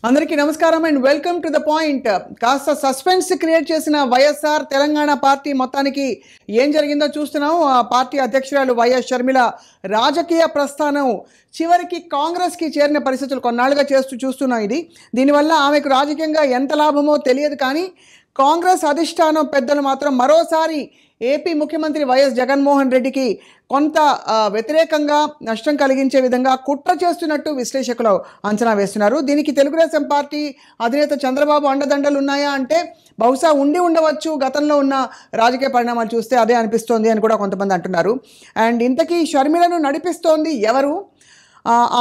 అందరికీ నమస్కారం and welcome to the point. కాస్త సస్పెన్స్ క్రియేట్ చేసిన వైఎస్ఆర్ తెలంగాణ పార్టీ మొత్తానికి ఏం జరిగిందో చూస్తున్నాం. ఆ పార్టీ అధ్యక్షురాలు వైఎస్ షర్మిల రాజకీయ ప్రస్థానం చివరికి కాంగ్రెస్కి చేరిన పరిస్థితులు కొన్నాళ్ళుగా చూస్తున్నాం. దీనివల్ల ఆమెకు రాజకీయంగా ఎంత లాభమో తెలియదు, కానీ కాంగ్రెస్ అధిష్టానం పెద్దలు మాత్రం మరోసారి ఏపీ ముఖ్యమంత్రి వైఎస్ జగన్మోహన్ రెడ్డికి కొంత వ్యతిరేకంగా నష్టం కలిగించే విధంగా కుట్ర చేస్తున్నట్టు విశ్లేషకులు అంచనా వేస్తున్నారు. దీనికి తెలుగుదేశం పార్టీ అధినేత చంద్రబాబు అండదండలు ఉన్నాయా అంటే బహుశా ఉండవచ్చు. గతంలో ఉన్న రాజకీయ పరిణామాలు చూస్తే అదే అనిపిస్తోంది అని కూడా కొంతమంది అంటున్నారు. అండ్ ఇంతకీ షర్మిలను నడిపిస్తోంది ఎవరు,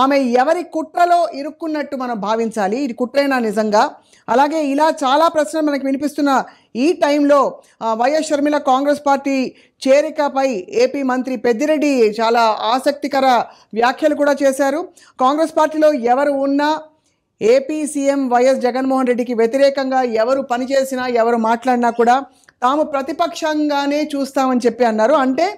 ఆమె ఎవరి కుట్రలో ఇరుక్కున్నట్టు మనం భావించాలి? ఇది కుట్రైనా నిజంగా? అలాగే ఇలా చాలా ప్రశ్నలు మనకు వినిపిస్తున్న ఈ టైంలో వైఎస్ షర్మిల కాంగ్రెస్ పార్టీ చేరికపై ఏపీ మంత్రి పెద్దిరెడ్డి చాలా ఆసక్తికర వ్యాఖ్యలు కూడా చేశారు. కాంగ్రెస్ పార్టీలో ఎవరు ఉన్నా ఏపీ సీఎం వైఎస్ జగన్మోహన్ రెడ్డికి వ్యతిరేకంగా ఎవరు పనిచేసినా ఎవరు మాట్లాడినా కూడా తాము ప్రతిపక్షంగానే చూస్తామని చెప్పి అన్నారు. అంటే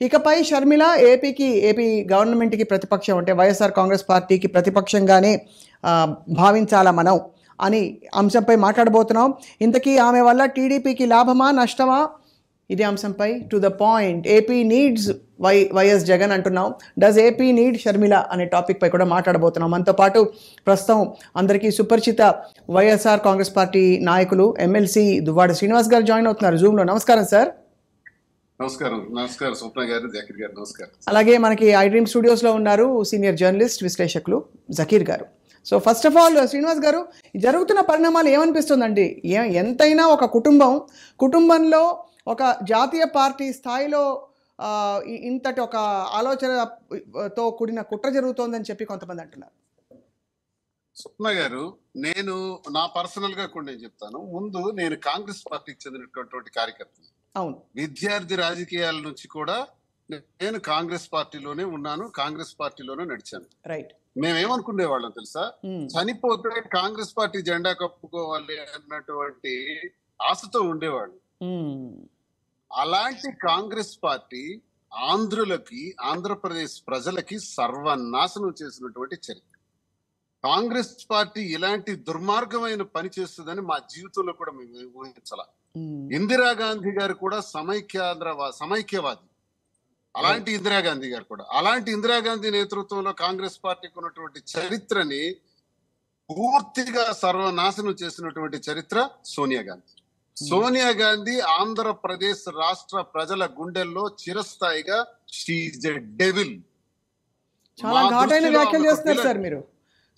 ఇకపై షర్మిల ఏపీ గవర్నమెంట్కి ప్రతిపక్షం, అంటే వైఎస్ఆర్ కాంగ్రెస్ పార్టీకి ప్రతిపక్షంగానే భావించాలా మనం అని అంశంపై మాట్లాడబోతున్నాం. ఇంతకీ ఆమె వల్ల టీడీపీకి లాభమా నష్టమా? ఇదే అంశంపై to the point. AP needs YS Jagan అంటున్నాం, డస్ ఏపీ నీడ్ షర్మిల అనే టాపిక్ పై కూడా మాట్లాడబోతున్నాం. మనతో పాటు ప్రస్తుతం అందరికీ సుపరిచిత వైఎస్ఆర్ కాంగ్రెస్ పార్టీ నాయకులు ఎమ్మెల్సీ దువ్వాడ శ్రీనివాస్ గారు జాయిన్ అవుతున్నారు జూమ్లో. నమస్కారం సార్. నమస్కారం స్వప్న గారు, జకీర్ గారు నమస్కారం. అలాగే మనకి ఐ డ్రీమ్ స్టూడియోస్లో ఉన్నారు సీనియర్ జర్నలిస్ట్ విశ్లేషకులు జకీర్ గారు. So first of all Srinivas గారు, జరుగుతున్న పరిణామాలు ఏమనిపిస్తుందండి? ఎంతైనా ఒక కుటుంబంలో ఒక జాతీయ పార్టీ స్థాయిలో ఇంతటి ఒక ఆలోచనతో కూడిన కుట్ర జరుగుతోందని చెప్పి కొంతమంది అంటున్నారు. స్వప్న గారు, నేను నా పర్సనల్ గా కూడా నేను చెప్తాను. ముందు నేను కాంగ్రెస్ పార్టీకి చెందినటువంటి కార్యకర్తను. అవును, విద్యార్థి రాజకీయాల నుంచి కూడా నేను కాంగ్రెస్ పార్టీలోనే ఉన్నాను, కాంగ్రెస్ పార్టీలోనే నడిచాను. రైట్. మేమేమనుకునే వాళ్ళం తెలుసా, చనిపోతే కాంగ్రెస్ పార్టీ జెండా కప్పుకోవాలి అన్నటువంటి ఆశతో ఉండేవాళ్ళు. అలాంటి కాంగ్రెస్ పార్టీ ఆంధ్రప్రదేశ్ ప్రజలకి సర్వనాశనం చేసినటువంటి చరిత్ర. కాంగ్రెస్ పార్టీ ఇలాంటి దుర్మార్గమైన పని చేస్తుందని మా జీవితంలో కూడా మేము ఊహించాల. ఇందిరాగాంధీ గారు కూడా సమైక్యవాది. అలాంటి ఇందిరాగాంధీ నేతృత్వంలో కాంగ్రెస్ పార్టీకి ఉన్నటువంటి చరిత్రని పూర్తిగా సర్వనాశనం చేసినటువంటి చరిత్ర సోనియా గాంధీ ఆంధ్రప్రదేశ్ రాష్ట్ర ప్రజల గుండెల్లో చిరస్థాయిగా షీ ఈజ్ ఎ డెవిల్. చాలా ఘాటైన వ్యాఖ్యలు చేస్తున్నారు సార్ మీరు.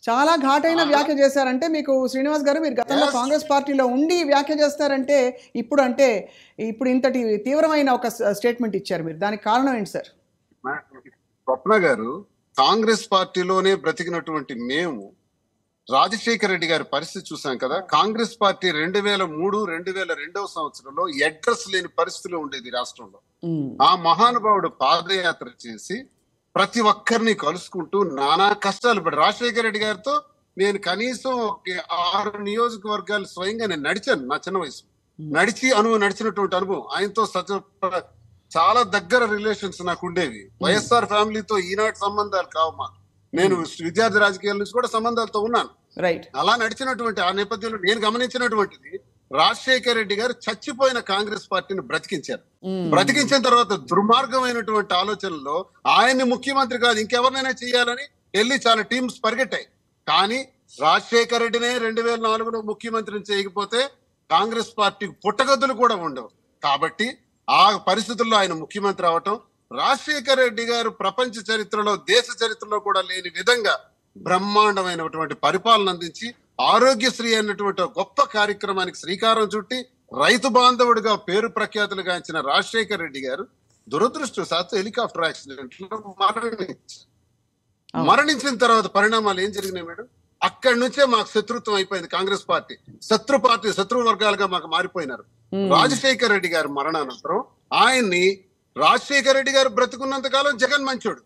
చాలా ఘాటైన వ్యాఖ్య చేశారంటే మీకు శ్రీనివాస్ గారు, మీరు గతంలో కాంగ్రెస్ పార్టీలో ఉండి వ్యాఖ్య చేస్తారంటే ఇప్పుడు ఇంతటి తీవ్రమైన ఒక స్టేట్మెంట్ ఇచ్చారు మీరు. దానికి కారణం ఏంటి సార్? స్వప్న గారు, కాంగ్రెస్ పార్టీలోనే బ్రతికినటువంటి మేము రాజశేఖర రెడ్డి గారి పరిస్థితి చూసాం కదా. కాంగ్రెస్ పార్టీ 2003-2002 సంవత్సరంలో అడ్రస్ లేని పరిస్థితిలో ఉండేది రాష్ట్రంలో. ఆ మహానుభావుడు పాదయాత్ర చేసి ప్రతి ఒక్కరిని కలుసుకుంటూ నానా కష్టాలు పడి, రాజశేఖర రెడ్డి గారితో నేను కనీసం 6 నియోజకవర్గాలు స్వయంగా నేను నడిచాను. నా చిన్న వయసు నడిచినటువంటి అనుభవం, ఆయనతో చాలా దగ్గర రిలేషన్స్ నాకు ఉండేవి. వైఎస్ఆర్ ఫ్యామిలీతో ఈనాటి సంబంధాలు కావు మాకు. నేను విద్యార్థి రాజకీయాల నుంచి కూడా సంబంధాలతో ఉన్నాను. అలా నడిచినటువంటి ఆ నేపథ్యంలో నేను గమనించినటువంటిది, రాజశేఖర రెడ్డి గారు చచ్చిపోయిన కాంగ్రెస్ పార్టీని బ్రతికించారు. బ్రతికించిన తర్వాత దుర్మార్గమైనటువంటి ఆలోచనలో ఆయన్ని ముఖ్యమంత్రి కాదు ఇంకెవరినైనా చేయాలని వెళ్ళి చాలా టీమ్స్ పరిగెట్టాయి. కానీ రాజశేఖర రెడ్డినే 2004లో ముఖ్యమంత్రిని చేయకపోతే కాంగ్రెస్ పార్టీకి పుట్టగద్దులు కూడా ఉండవు. కాబట్టి ఆ పరిస్థితుల్లో ఆయన ముఖ్యమంత్రి అవటం, రాజశేఖర రెడ్డి గారు ప్రపంచ చరిత్రలో, దేశ చరిత్రలో కూడా లేని విధంగా బ్రహ్మాండమైనటువంటి పరిపాలన అందించి ఆరోగ్యశ్రీ అన్నటువంటి గొప్ప కార్యక్రమానికి శ్రీకారం చుట్టి రైతు బాంధవుడిగా పేరు ప్రఖ్యాతులు గాంచిన రాజశేఖర రెడ్డి గారు దురదృష్టవశాత్తు హెలికాప్టర్ యాక్సిడెంట్ లో మరణించిన తర్వాత పరిణామాలు ఏం జరిగినాయి మేడం? అక్కడి నుంచే మాకు శత్రుత్వం అయిపోయింది. కాంగ్రెస్ పార్టీ శత్రు వర్గాలుగా మాకు మారిపోయినారు. రాజశేఖర రెడ్డి గారి మరణానంతరం ఆయన్ని, రాజశేఖర రెడ్డి గారు బ్రతుకున్నంత కాలం జగన్ మంచోడు,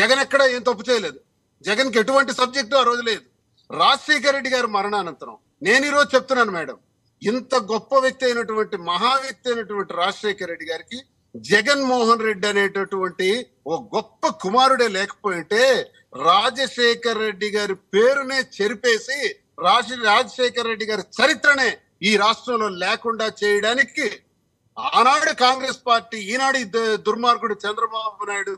జగన్ ఎక్కడ ఏం తప్పు చేయలేదు, జగన్ కి ఎటువంటి సబ్జెక్టు ఆ రోజు లేదు. రాజశేఖర రెడ్డి గారి మరణానంతరం నేను ఈరోజు చెప్తున్నాను మేడం, ఇంత గొప్ప వ్యక్తి అయినటువంటి మహా వ్యక్తి అయినటువంటి రాజశేఖర రెడ్డి గారికి జగన్మోహన్ రెడ్డి అనేటటువంటి ఓ గొప్ప కుమారుడే లేకపోయింటే రాజశేఖర రెడ్డి గారి పేరునే చెరిపేసి రాజశేఖర రెడ్డి గారి చరిత్రనే ఈ రాష్ట్రంలో లేకుండా చేయడానికి ఆనాడు కాంగ్రెస్ పార్టీ, ఈనాడు దుర్మార్గుడు చంద్రబాబు నాయుడు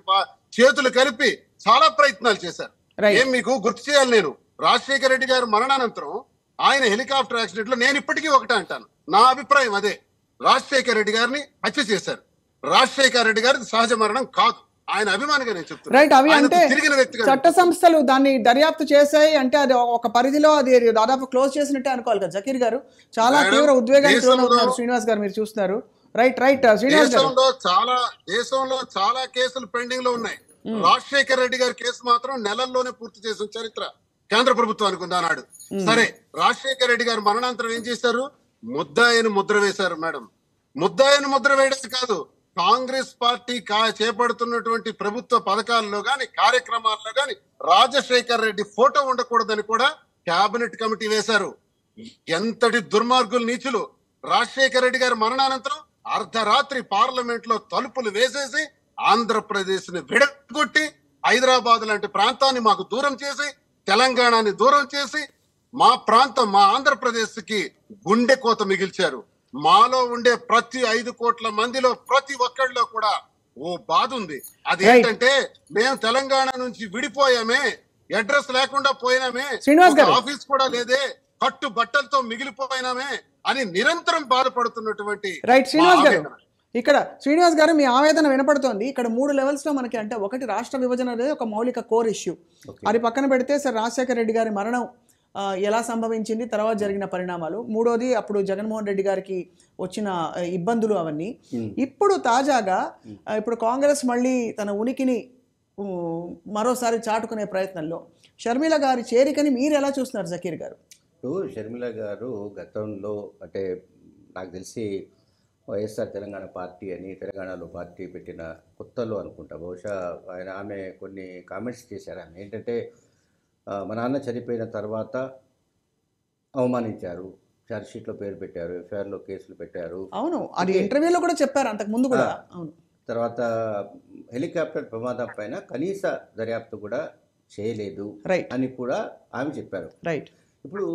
చేతులు కలిపి చాలా ప్రయత్నాలు చేశారు. ఏం మీకు గుర్తు చేయాలి, నేను రాజశేఖర రెడ్డి గారు మరణానంతరం ఆయన హెలికాప్టర్ యాక్సిడెంట్ లో నేను ఇప్పటికీ ఒకటే అంటాను, నా అభిప్రాయం అదే, రాజశేఖర రెడ్డి గారిని హత్య చేశారు. రాజశేఖర రెడ్డి గారి సహజ మరణం కాదు, ఆయన అభిమానిగా నేను చెప్తున్నాను. రైట్, అవి అంటే తిరిగిన వ్యక్తిగా చట్ట సంస్థలు దాన్ని దర్యాప్తు చేశాయి అంటే అది ఒక పరిధిలో అది దాదాపు క్లోజ్ చేసినట్టే అనుకోవాలి కదా జకీర్ గారు. చాలా తీవ్ర ఉద్వేగానికి లోనవుతున్నారు శ్రీనివాస్ గారు, మీరు చూస్తున్నారు. రైట్ శ్రీనివాస్ గారు, దేశంలో చాలా కేసులు పెండింగ్ లో ఉన్నాయి. రాజశేఖర రెడ్డి గారి కేసు మాత్రం నెలల్లోనే పూర్తి చేసిన చరిత్ర కేంద్ర ప్రభుత్వానికి ఉందన్నాడు. సరే, రాజశేఖర రెడ్డి గారు మరణాంతరం ఏం చేశారు? ముద్దాయిని ముద్ర వేశారు మేడం. ముద్దాయిని ముద్ర వేయడం కాదు, కాంగ్రెస్ పార్టీ చేపడుతున్నటువంటి ప్రభుత్వ పథకాల్లో గాని కార్యక్రమాల్లో గాని రాజశేఖర రెడ్డి ఫోటో ఉండకూడదని కూడా కేబినెట్ కమిటీ వేశారు. ఎంతటి దుర్మార్గులు, నీచులు! రాజశేఖర రెడ్డి గారి మరణానంతరం అర్ధరాత్రి పార్లమెంట్ లో తలుపులు వేసేసి ఆంధ్రప్రదేశ్ ని విడగొట్టి హైదరాబాద్ లాంటి ప్రాంతాన్ని మాకు దూరం చేసి, తెలంగాణని దూరం చేసి, మా ప్రాంతం, మా ఆంధ్రప్రదేశ్ కి గుండె కోత మిగిల్చారు. మాలో ఉండే ప్రతి 5 కోట్ల మందిలో ప్రతి ఒక్కళ్ళలో కూడా ఓ బాధ ఉంది. అదేంటంటే, మేము తెలంగాణ నుంచి విడిపోయామే, అడ్రస్ లేకుండా పోయినామే, ఆఫీస్ కూడా లేదే, కట్టు బట్టలతో మిగిలిపోయినామే అని నిరంతరం బాధపడుతున్నటువంటి రైట్ శ్రీనివాస్ గారు, ఇక్కడ శ్రీనివాస్ గారు మీ ఆవేదన వినపడుతోంది. ఇక్కడ 3 లెవెల్స్ లో మనకి, అంటే ఒకటి రాష్ట్ర విభజన అనేది ఒక మౌలిక కోర్ ఇష్యూ, అది పక్కన పెడితే సార్ రాజశేఖర రెడ్డి గారి మరణం ఎలా సంభవించింది, తర్వాత జరిగిన పరిణామాలు, మూడోది అప్పుడు జగన్మోహన్ రెడ్డి గారికి వచ్చిన ఇబ్బందులు, అవన్నీ. ఇప్పుడు తాజాగా ఇప్పుడు కాంగ్రెస్ మళ్ళీ తన ఉనికిని మరోసారి చాటుకునే ప్రయత్నంలో షర్మిల గారి చేరికని మీరు ఎలా చూస్తున్నారు జకీర్ గారు? షర్మిల గారు గతంలో, అంటే నాకు తెలిసి వైఎస్ఆర్ తెలంగాణ పార్టీ అని తెలంగాణలో పార్టీ పెట్టిన కొత్తలో అనుకుంటా, బహుశా ఆమె కొన్ని కామెంట్స్ చేశారు. ఆమె ఏంటంటే, మా నాన్న చనిపోయిన తర్వాత అవమానించారు, ఛార్జ్షీట్లో పేరు పెట్టారు, ఎఫ్ఐఆర్లో కేసులు పెట్టారు. అవును, అది ఇంటర్వ్యూలో కూడా చెప్పారు అంతకు ముందు కూడా. అవును, తర్వాత హెలికాప్టర్ ప్రమాదం పైన కనీస దర్యాప్తు కూడా చేయలేదు అని కూడా ఆమె చెప్పారు. రైట్, ఇప్పుడు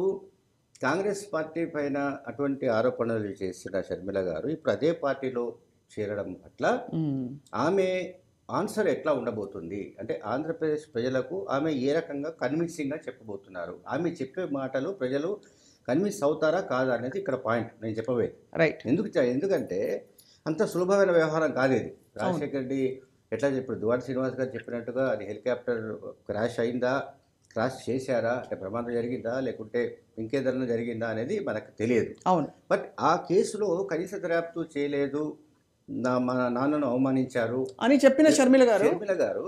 కాంగ్రెస్ పార్టీ పైన అటువంటి ఆరోపణలు చేసిన షర్మిల గారు ఇప్పుడు అదే పార్టీలో చేరడం పట్ల ఆమె ఆన్సర్ ఎట్లా ఉండబోతుంది, అంటే ఆంధ్రప్రదేశ్ ప్రజలకు ఆమె ఏ రకంగా కన్విన్సింగ్గా చెప్పబోతున్నారు, ఆమె చెప్పే మాటలు ప్రజలు కన్విన్స్ అవుతారా కాదా అనేది ఇక్కడ పాయింట్ నేను చెప్పబోయేది. రైట్, ఎందుకంటే అంత సులభమైన వ్యవహారం కాదు ఇది. రాజశేఖర రెడ్డి ఎట్లా ఇప్పుడు దువాడ శ్రీనివాస్ గారు చెప్పినట్టుగా అది హెలికాప్టర్ క్రాష్ అయిందా, క్రాష్ చేశారా, అంటే ప్రమాదం జరిగిందా, లేకుంటే ఇంకేదన్నా జరిగిందా అనేది మనకు తెలియదు. అవును, బట్ ఆ కేసులో కనీస దర్యాప్తు చేయలేదు, మా నాన్నను అవమానించారు అని చెప్పిన షర్మిల గారు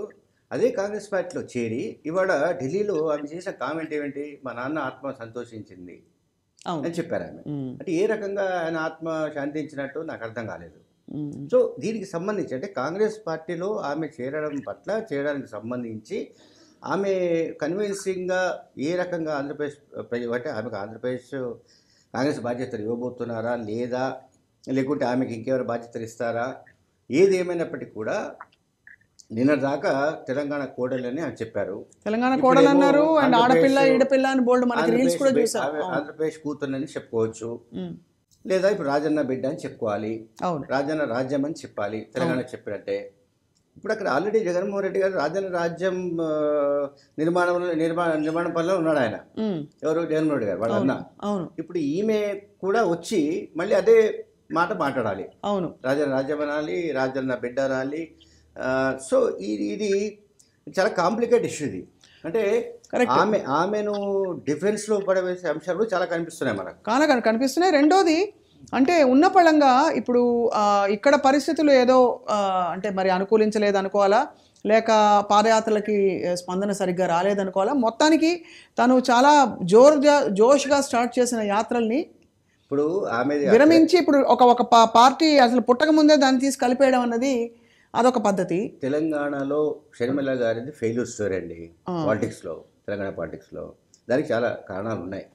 అదే కాంగ్రెస్ పార్టీలో చేరి ఇవాళ ఢిల్లీలో ఆమె చేసిన కామెంట్ ఏమిటి, మా నాన్న ఆత్మ సంతోషించింది అని చెప్పారు ఆమె. అంటే ఏ రకంగా ఆయన ఆత్మ శాంతించినట్టు నాకు అర్థం కాలేదు. సో దీనికి సంబంధించి, అంటే కాంగ్రెస్ పార్టీలో ఆమె చేయడానికి సంబంధించి ఆమె కన్విన్సింగ్గా ఏ రకంగా ఆంధ్రప్రదేశ్ అంటే ఆమెకు ఆంధ్రప్రదేశ్ కాంగ్రెస్ బాధ్యతలు ఇవ్వబోతున్నారా లేదా, లేకుంటే ఆమెకి ఇంకెవరు బాధ్యతలు ఇస్తారా, ఏది ఏమైనప్పటికీ కూడా నిన్న దాకా తెలంగాణ కోడలని అని చెప్పారు, తెలంగాణ కోడలు అన్నారు, అండ్ ఆడపిల్ల ఈడపిల్ల అని బోల్డ్ మనకి రీల్స్ కూడా చూసాం. ఆంధ్రప్రదేశ్ కూతురని చెప్పుకోవచ్చు, లేదా ఇప్పుడు రాజన్న బిడ్డ అని చెప్పుకోవాలి, రాజన్న రాజ్యం అని చెప్పాలి తెలంగాణ చెప్పినట్టే. ఇప్పుడు అక్కడ ఆల్రెడీ జగన్మోహన్ రెడ్డి గారు రాజన్న రాజ్యం నిర్మాణ పనిలో ఉన్నాడు ఆయన. ఎవరు? జగన్మోహన్ రెడ్డి గారు వాళ్ళ అన్న. ఇప్పుడు ఈమె కూడా వచ్చి మళ్ళీ అదే మాట మాట్లాడాలి. అవును, రాజన్న రాజ్యం అనాలి, రాజన్న బిడ్డ అనాలి. సో ఇది చాలా కాంప్లికేట్ ఇష్యూ ఇది. అంటే ఆమెను డిఫెన్స్ లో పడవేసే అంశాలు చాలా కనిపిస్తున్నాయి మనకు, కనిపిస్తున్నాయి. రెండోది అంటే ఉన్న పళంగా ఇప్పుడు ఇక్కడ పరిస్థితులు ఏదో అంటే మరి అనుకూలించలేదు అనుకోవాలా, లేక పాదయాత్రలకి స్పందన సరిగ్గా రాలేదనుకోవాలా, మొత్తానికి తను చాలా జోష్గా స్టార్ట్ చేసిన యాత్రల్ని ఇప్పుడు ఆమె విరమించి ఇప్పుడు ఒక పార్టీ అసలు పుట్టక ముందే దాన్ని తీసి కలిపేయడం అన్నది అదొక పద్ధతి. తెలంగాణలో షర్మిల గారిది ఫెయిల్యూర్ స్టోరీ అండి పాలిటిక్స్లో, తెలంగాణ పాలిటిక్స్లో. దానికి చాలా కారణాలు ఉన్నాయి.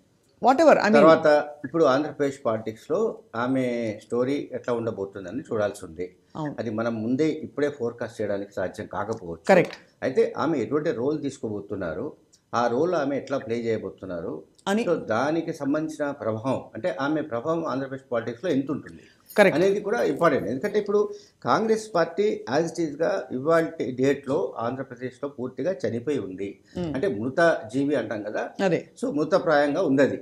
తర్వాత ఇప్పుడు ఆంధ్రప్రదేశ్ పాలిటిక్స్లో ఆమె స్టోరీ ఎట్లా ఉండబోతుందని చూడాల్సి ఉంది. అది మనం ముందే ఇప్పుడే ఫోర్కాస్ట్ చేయడానికి సాధ్యం కాకపోవచ్చు. కరెక్ట్. అయితే ఆమె ఎటువంటి రోల్ తీసుకోబోతున్నారు, ఆ రోల్ ఆమె ఎట్లా ప్లే చేయబోతున్నారు అని సో దానికి సంబంధించిన ప్రభావం అంటే ఆమె ప్రభావం ఆంధ్రప్రదేశ్ పాలిటిక్స్లో ఎంత ఉంటుంది కరెక్ట్ అనేది కూడా ఇంపార్టెంట్. ఎందుకంటే ఇప్పుడు కాంగ్రెస్ పార్టీ యాజ్ ఇట్ ఈస్గా ఇవాళ డేట్లో ఆంధ్రప్రదేశ్లో పూర్తిగా చనిపోయి ఉంది. అంటే మృత జీవి అంటాం కదా, అదే సో మృతప్రాయంగా ఉంది అది.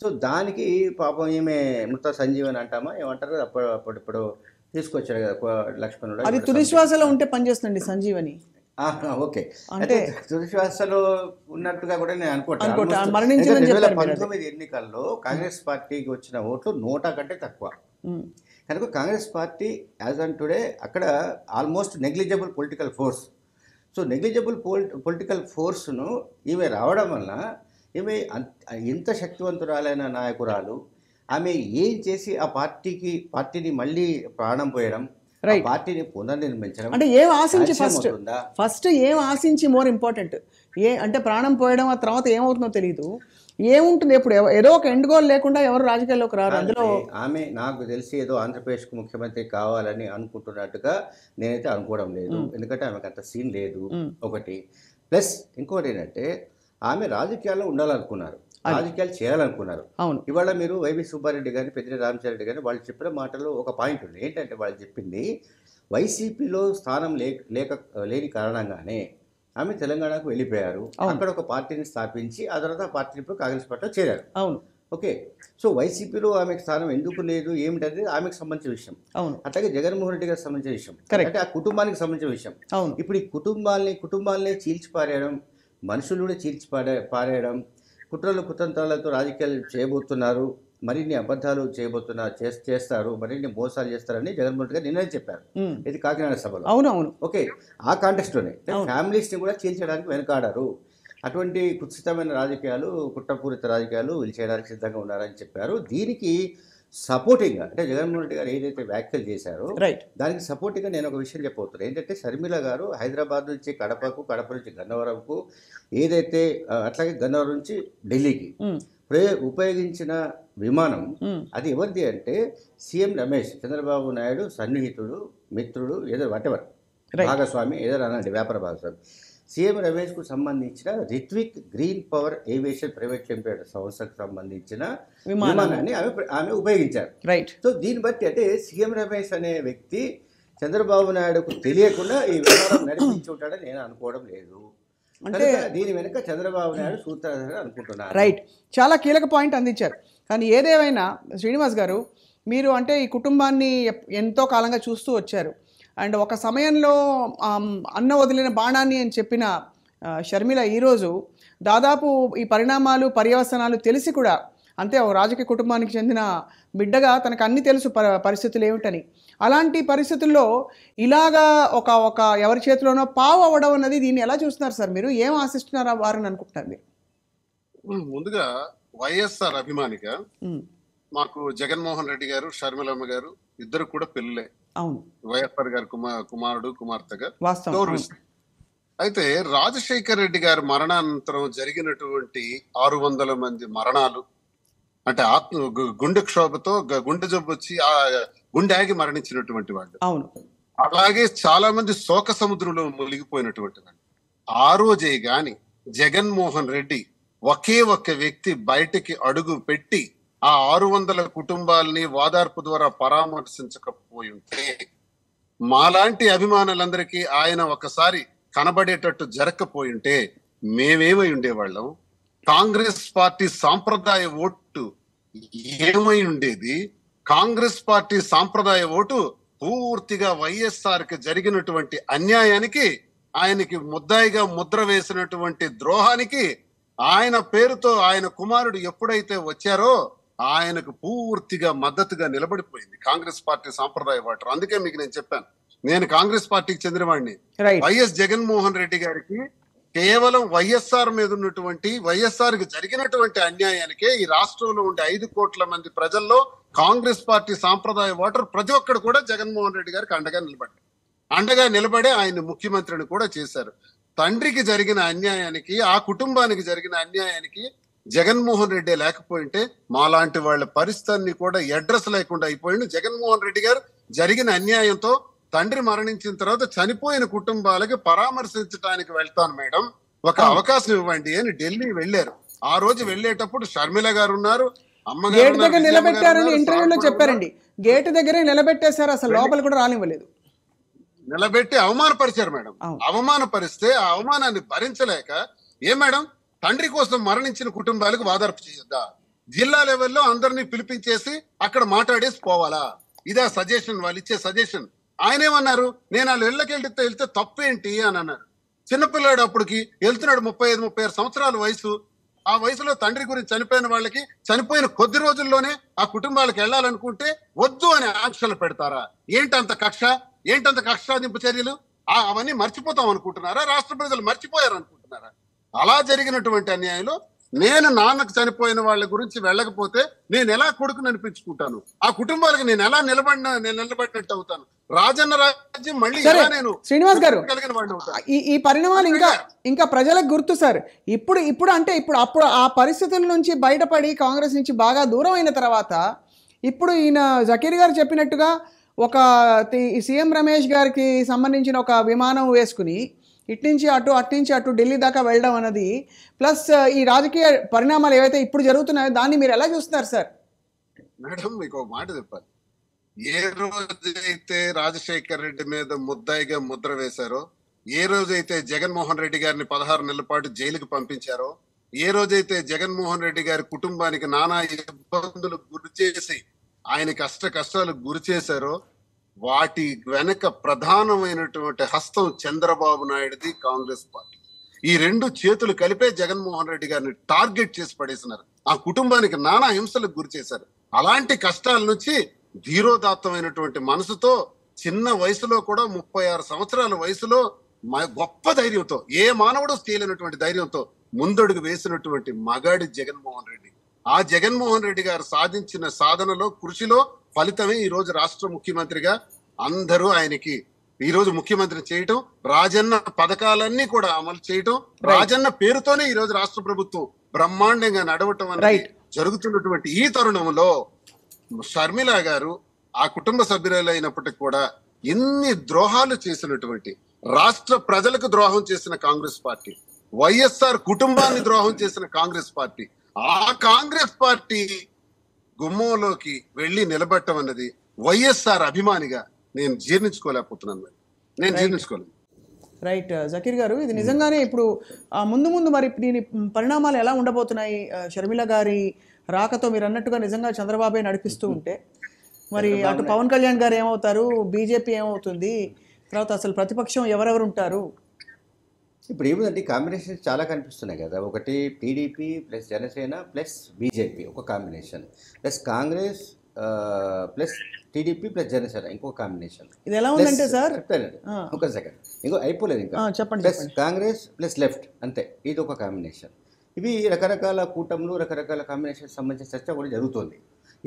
సో దానికి పాపం ఈమె మృత సంజీవని అంటామా ఏమంటారు, అప్పుడప్పుడు తీసుకొచ్చాడు కదా లక్ష్మణుడు. అది తుది శ్వాసలో ఉంటే పనిచేస్తుంది సంజీవని. ఓకే, అంటే తుదిశ్వాసలో ఉన్నట్టుగా కూడా నేను అనుకుంటాను. 2019 ఎన్నికల్లో కాంగ్రెస్ పార్టీకి వచ్చిన ఓట్లు 100 కంటే తక్కువ. కనుక Congress party as on today అక్కడ almost negligible political force. So negligible political ఫోర్స్ను ఈమె రావడం వలన ఈమె ఎంత శక్తివంతురాలైన నాయకురాలు, ఆమె ఏం చేసి ఆ పార్టీని మళ్ళీ ప్రాణం పోయడం, పార్టీని పునర్నిర్మించడం, అంటే ఏం ఆశించి ఫస్ట్ ఏం ఆశించి మోర్ ఇంపార్టెంట్ అంటే ప్రాణం పోయడం, ఆ తర్వాత ఏమవుతుందో తెలియదు, ఏముంటుంది ఎప్పుడు ఏదో ఒక ఎండ్ గోల్ లేకుండా ఎవరు రాజకీయాల్లోకి రారు. అందులో ఆమె నాకు తెలిసి ఏదో ఆంధ్రప్రదేశ్కు ముఖ్యమంత్రి కావాలని అనుకుంటున్నట్టుగా నేనైతే అనుకోవడం లేదు. ఎందుకంటే ఆమెకు అంత సీన్ లేదు ఒకటి. ప్లస్ ఇంకోటి ఏంటంటే ఆమె రాజకీయాల్లో ఉండాలనుకున్నారు, రాజకీయాలు చేయాలనుకున్నారు. ఇవాళ మీరు వైవి సుబ్బారెడ్డి కానీ పెద్దిరెడ్డి రామచంద్రరెడ్డి కానీ వాళ్ళు చెప్పిన మాటల్లో ఒక పాయింట్ ఉంది. ఏంటంటే వాళ్ళు చెప్పింది వైసీపీలో స్థానం లేని కారణంగానే ఆమె తెలంగాణకు వెళ్ళిపోయారు, అక్కడ ఒక పార్టీని స్థాపించి ఆ తర్వాత పార్టీని ఇప్పుడు కాంగ్రెస్ పార్టీలో చేరారు. అవును, ఓకే. సో వైసీపీలో ఆమెకు స్థానం ఎందుకు లేదు ఏమిటనేది ఆమెకు సంబంధించిన విషయం. అవును, అట్లాగే జగన్మోహన్ రెడ్డి గారికి సంబంధించిన విషయం, అంటే ఆ కుటుంబానికి సంబంధించిన విషయం. అవును, ఇప్పుడు ఈ కుటుంబాలనే చీల్చిపారేయడం, మనుషులు కూడా పారేయడం, కుట్రలు కుతంత్రాలతో రాజకీయాలు చేయబోతున్నారు, మరిన్ని అబద్ధాలు చేస్తారు, మరిన్ని మోసాలు చేస్తారని జగన్మోహన్ రెడ్డి గారు నిన్న చెప్పారు. ఇది కాకినాడ సభలో. అవునవును, ఓకే. ఆ కాంటెస్ట్లోనే ఫ్యామిలీస్ని కూడా చీల్చడానికి వెనకాడారు. అటువంటి కుత్సితమైన రాజకీయాలు, కుట్రపూరిత రాజకీయాలు వీళ్ళు చేయడానికి సిద్ధంగా ఉన్నారని చెప్పారు. దీనికి సపోర్టింగ్గా అంటే జగన్మోహన్ రెడ్డి గారు ఏదైతే వ్యాఖ్యలు చేశారో దానికి సపోర్టింగ్గా నేను ఒక విషయం చెప్పబోతున్నాను. ఏంటంటే షర్మిల గారు హైదరాబాద్ నుంచి కడపకు, కడప నుంచి గన్నవరంకు, ఏదైతే అట్లాగే గన్నవరం నుంచి ఢిల్లీకి ఉపయోగించిన విమానం అది ఎవరిది అంటే సీఎం రమేష్ చంద్రబాబు నాయుడు సన్నిహితుడు, మిత్రుడు, ఏదో వాటెవర్ భాగస్వామి, ఏదో అనండి వ్యాపార భాగస్వామి, సీఎం రమేష్కు సంబంధించిన Ritwik green power aviation private limited సంస్థకు సంబంధించిన విమానాన్ని ఆమె ఉపయోగించారు. సో దీన్ని బట్టి అంటే సీఎం రమేష్ అనే వ్యక్తి చంద్రబాబు నాయుడుకు తెలియకుండా ఈ విమానం నడిపించి ఉంటాడని నేను అనుకోవడం లేదు. అంటే దీని వెనుక చంద్రబాబు నాయుడు సూత్రధారి అనుకుంటున్నారు. రైట్, చాలా కీలక పాయింట్ అందించారు. కానీ ఏదేమైనా శ్రీనివాస్ గారు, మీరు అంటే ఈ కుటుంబాన్ని ఎంతో కాలంగా చూస్తూ వచ్చారు. అండ్ ఒక సమయంలో అన్న వదిలిన బాణాన్ని అని చెప్పిన షర్మిల ఈరోజు దాదాపు ఈ పరిణామాలు పర్యవసనాలు తెలిసి కూడా, అంతే ఒక రాజకీయ కుటుంబానికి చెందిన బిడ్డగా తనకు అన్ని తెలుసు పరిస్థితులు ఏమిటని. అలాంటి పరిస్థితుల్లో ఇలాగా ఒక ఎవరి చేతిలోనో పావు అవ్వడం అన్నది, దీన్ని ఎలా చూస్తున్నారు సార్ మీరు? ఏం ఆశిస్తున్నారా వారని అనుకుంటున్నారు మీరు? ముందుగా వైఎస్ఆర్ అభిమానిగా మాకు జగన్మోహన్ రెడ్డి గారు, షర్మిలమ్మ గారు ఇద్దరు కూడా పెళ్ళిలే. అవును, వైఎస్ఆర్ గారు కుమారుడు కుమార్తెగా వాస్తవం. అయితే రాజశేఖర్ రెడ్డి గారి మరణానంతరం జరిగినటువంటి 600 మంది మరణాలు అంటే గుండె క్షోభతో గుండె జబ్బు వచ్చి ఆ గుండె ఆగి మరణించినటువంటి వాళ్ళు, అవును, అలాగే చాలా మంది శోక సముద్రంలో మునిగిపోయినటువంటి వాళ్ళు. ఆ రోజే గాని జగన్మోహన్ రెడ్డి ఒకే ఒక్క వ్యక్తి బయటికి అడుగు పెట్టి ఆ 600 కుటుంబాలని ఓదార్పు ద్వారా పరామర్శించకపోయి ఉంటే, మాలాంటి అభిమానులందరికీ ఆయన ఒకసారి కనబడేటట్టు జరగకపోయి ఉంటే మేమేమై ఉండేవాళ్ళం? కాంగ్రెస్ పార్టీ సాంప్రదాయ ఓటు ఏమై ఉండేది? కాంగ్రెస్ పార్టీ సాంప్రదాయ ఓటు పూర్తిగా వైఎస్ఆర్ కి జరిగినటువంటి అన్యాయానికి, ఆయనకి ముద్దాయిగా ముద్ర వేసినటువంటి ద్రోహానికి ఆయన పేరుతో ఆయన కుమారుడు ఎప్పుడైతే వచ్చారో ఆయనకు పూర్తిగా మద్దతుగా నిలబడిపోయింది కాంగ్రెస్ పార్టీ సాంప్రదాయ ఓటర్. అందుకే మీకు నేను చెప్పాను, నేను కాంగ్రెస్ పార్టీకి చెందినవాడిని. వైఎస్ జగన్మోహన్ రెడ్డి గారికి కేవలం వైఎస్ఆర్ మీద ఉన్నటువంటి, వైఎస్ఆర్ కి జరిగినటువంటి అన్యాయానికే ఈ రాష్ట్రంలో ఉండే 5 కోట్ల మంది ప్రజల్లో కాంగ్రెస్ పార్టీ సాంప్రదాయ ఓటర్ ప్రతి ఒక్కరు కూడా జగన్మోహన్ రెడ్డి గారికి అండగా నిలబడే ఆయన ముఖ్యమంత్రిని కూడా చేశారు. తండ్రికి జరిగిన అన్యాయానికి, ఆ కుటుంబానికి జరిగిన అన్యాయానికి జగన్మోహన్ రెడ్డి లేకపోయింటే మాలాంటి వాళ్ళ పరిస్థితిని కూడా అడ్రస్ లేకుండా అయిపోయింది. జగన్మోహన్ రెడ్డి గారు జరిగిన అన్యాయంతో తండ్రి మరణించిన తర్వాత చనిపోయిన కుటుంబాలకి పరామర్శించడానికి వెళ్తాను మేడం, ఒక అవకాశం ఇవ్వండి అని ఢిల్లీ వెళ్ళారు. ఆ రోజు వెళ్ళేటప్పుడు షర్మిల గారు ఉన్నారు, అమ్మగారు గేట్ ఉన్నారు, దగ్గర విజయమ్మ గారు నిలబెట్టారని ఉన్నారు, ఇంటర్వ్యూలో సార్ చెప్పారండి. గేట్ దగ్గరే నిలబెట్టేశారు, అసలు లోపల కూడా రానివ్వలేదు. నిలబెట్టి అవమానపరిచారు మేడం. అవును. అవమానపరిస్తే ఆ అవమానాన్ని భరించలేక, ఏ మేడం తండ్రి కోసం మరణించిన కుటుంబాలకు వాదార్పు చేయొద్దా? జిల్లా లెవెల్లో అందరినీ పిలిపించేసి అక్కడ మాట్లాడేసి పోవాలా? ఇదే సజెషన్, వాళ్ళు ఇచ్చే సజెషన్. ఆయన ఏమన్నారు, నేను వాళ్ళు వెళ్తే తప్పేంటి అని అన్నారు. చిన్నపిల్లాడు అప్పటికి వెళ్తున్నాడు, 35-36 సంవత్సరాల వయసు. ఆ వయసులో తండ్రి గురించి చనిపోయిన వాళ్ళకి చనిపోయిన కొద్ది రోజుల్లోనే ఆ కుటుంబాలకు వెళ్ళాలనుకుంటే వద్దు అని ఆంక్షలు పెడతారా? ఏంటంత కక్షాదింపు చర్యలు? అవన్నీ మర్చిపోతాం అనుకుంటున్నారా? రాష్ట్ర ప్రజలు మర్చిపోయారు అనుకుంటున్నారా? అలా జరిగినటువంటి అన్యాయంలో నేను నాన్నకు చనిపోయిన వాళ్ళ గురించి వెళ్ళకపోతే నేను ఎలా కొడుకుని అనిపించుకుంటాను? ఆ కుటుంబాలకు నేను ఎలా నిలబడినట్టు అవుతాను? రాజన్న రాజ్యం మళ్ళీ ఎలా నేను శ్రీనివాస్ గారు, కలిగిన వాడిని అవుతాను? ఈ పరిణామాలు ఇంకా ప్రజలకు గుర్తు సార్. అప్పుడు ఆ పరిస్థితుల నుంచి బయటపడి కాంగ్రెస్ నుంచి బాగా దూరం అయిన తర్వాత ఇప్పుడు ఈయన జకీర్ గారు చెప్పినట్టుగా ఒక సీఎం రమేష్ గారికి సంబంధించిన ఒక విమానం వేసుకుని ఇట్నుంచి అటు ఢిల్లీ దాకా వెళ్ళడం అన్నది, ప్లస్ ఈ రాజకీయ పరిణామాలు ఏవైతే ఇప్పుడు జరుగుతున్నాయో దాన్ని మీరు ఎలా చూస్తున్నారు సార్? మేడం మీకు ఒక మాట చెప్పాలి. ఏ రోజైతే రాజశేఖర్ రెడ్డి మీద ముద్దాయిగా ముద్ర వేశారో, ఏ రోజైతే జగన్మోహన్ రెడ్డి గారిని 16 నెలల పాటు జైలుకి పంపించారో, ఏ రోజైతే జగన్మోహన్ రెడ్డి గారి కుటుంబానికి నానా ఇబ్బందులు గురి చేసి ఆయన కష్టాలకు గురి చేశారో, వాటి వెనక ప్రధానమైనటువంటి హస్తం చంద్రబాబు నాయుడుది, కాంగ్రెస్ పార్టీ. ఈ రెండు చేతులు కలిపే జగన్మోహన్ రెడ్డి గారిని టార్గెట్ చేసి పడేసినారు. ఆ కుటుంబానికి నానా హింసలకు గురి చేశారు. అలాంటి కష్టాల నుంచి ధీరోదాత్తమైనటువంటి మనసుతో చిన్న వయసులో కూడా 36 సంవత్సరాల వయసులో గొప్ప ధైర్యంతో, ఏ మానవుడు చేయలేనటువంటి ధైర్యంతో ముందడుగు వేసినటువంటి మగాడి జగన్మోహన్ రెడ్డి. ఆ జగన్మోహన్ రెడ్డి గారు సాధించిన సాధనలో, కృషిలో ఫలితమే ఈ రోజు రాష్ట్ర ముఖ్యమంత్రిగా అందరూ ఆయనకి ఈ రోజు ముఖ్యమంత్రి చేయటం, రాజన్న పథకాలన్నీ కూడా అమలు చేయటం, రాజన్న పేరుతోనే ఈ రోజు రాష్ట్ర ప్రభుత్వం బ్రహ్మాండంగా నడవటం అనేది జరుగుతున్నటువంటి ఈ తరుణంలో షర్మిల గారు ఆ కుటుంబ సభ్యులైనప్పటికీ కూడా ఎన్ని ద్రోహాలు చేసినటువంటి, రాష్ట్ర ప్రజలకు ద్రోహం చేసిన కాంగ్రెస్ పార్టీ, వైఎస్ఆర్ కుటుంబాన్ని ద్రోహం చేసిన కాంగ్రెస్ పార్టీ, ఆ కాంగ్రెస్ పార్టీ గుమ్మంలోకి వెళ్లి నిలబెట్టడం అన్నది వైఎస్ఆర్ అభిమానిగా నేను జీర్ణించుకోలేకపోతున్నాను. నేను జీర్ణించుకోలేను. రైట్ జకీర్ గారు, ఇది నిజంగానే ఇప్పుడు ముందు మరి దీని పరిణామాలు ఎలా ఉండబోతున్నాయి? షర్మిల గారి రాకతో మీరు అన్నట్టుగా నిజంగా చంద్రబాబే నడిపిస్తూ ఉంటే మరి అటు పవన్ కళ్యాణ్ గారు ఏమవుతారు, బీజేపీ ఏమవుతుంది, తర్వాత అసలు ప్రతిపక్షం ఎవరెవరు ఉంటారు? ఇప్పుడు ఏముందంటే కాంబినేషన్స్ చాలా కనిపిస్తున్నాయి కదా. ఒకటి TDP plus Janasena plus BJP ఒక combination, plus Congress plus TDP plus Janasena ఇంకొక కాంబినేషన్. ఇది ఎలా ఉందంటే సార్, ఒక సెకండ్, ఇంకో అయిపోలేదు ఇంకా. చెప్పండి. ప్లస్ కాంగ్రెస్ ప్లస్ లెఫ్ట్, అంతే, ఇది ఒక కాంబినేషన్. ఇవి రకరకాల కూటములు, రకరకాల కాంబినేషన్ సంబంధించిన చర్చ కూడా జరుగుతుంది.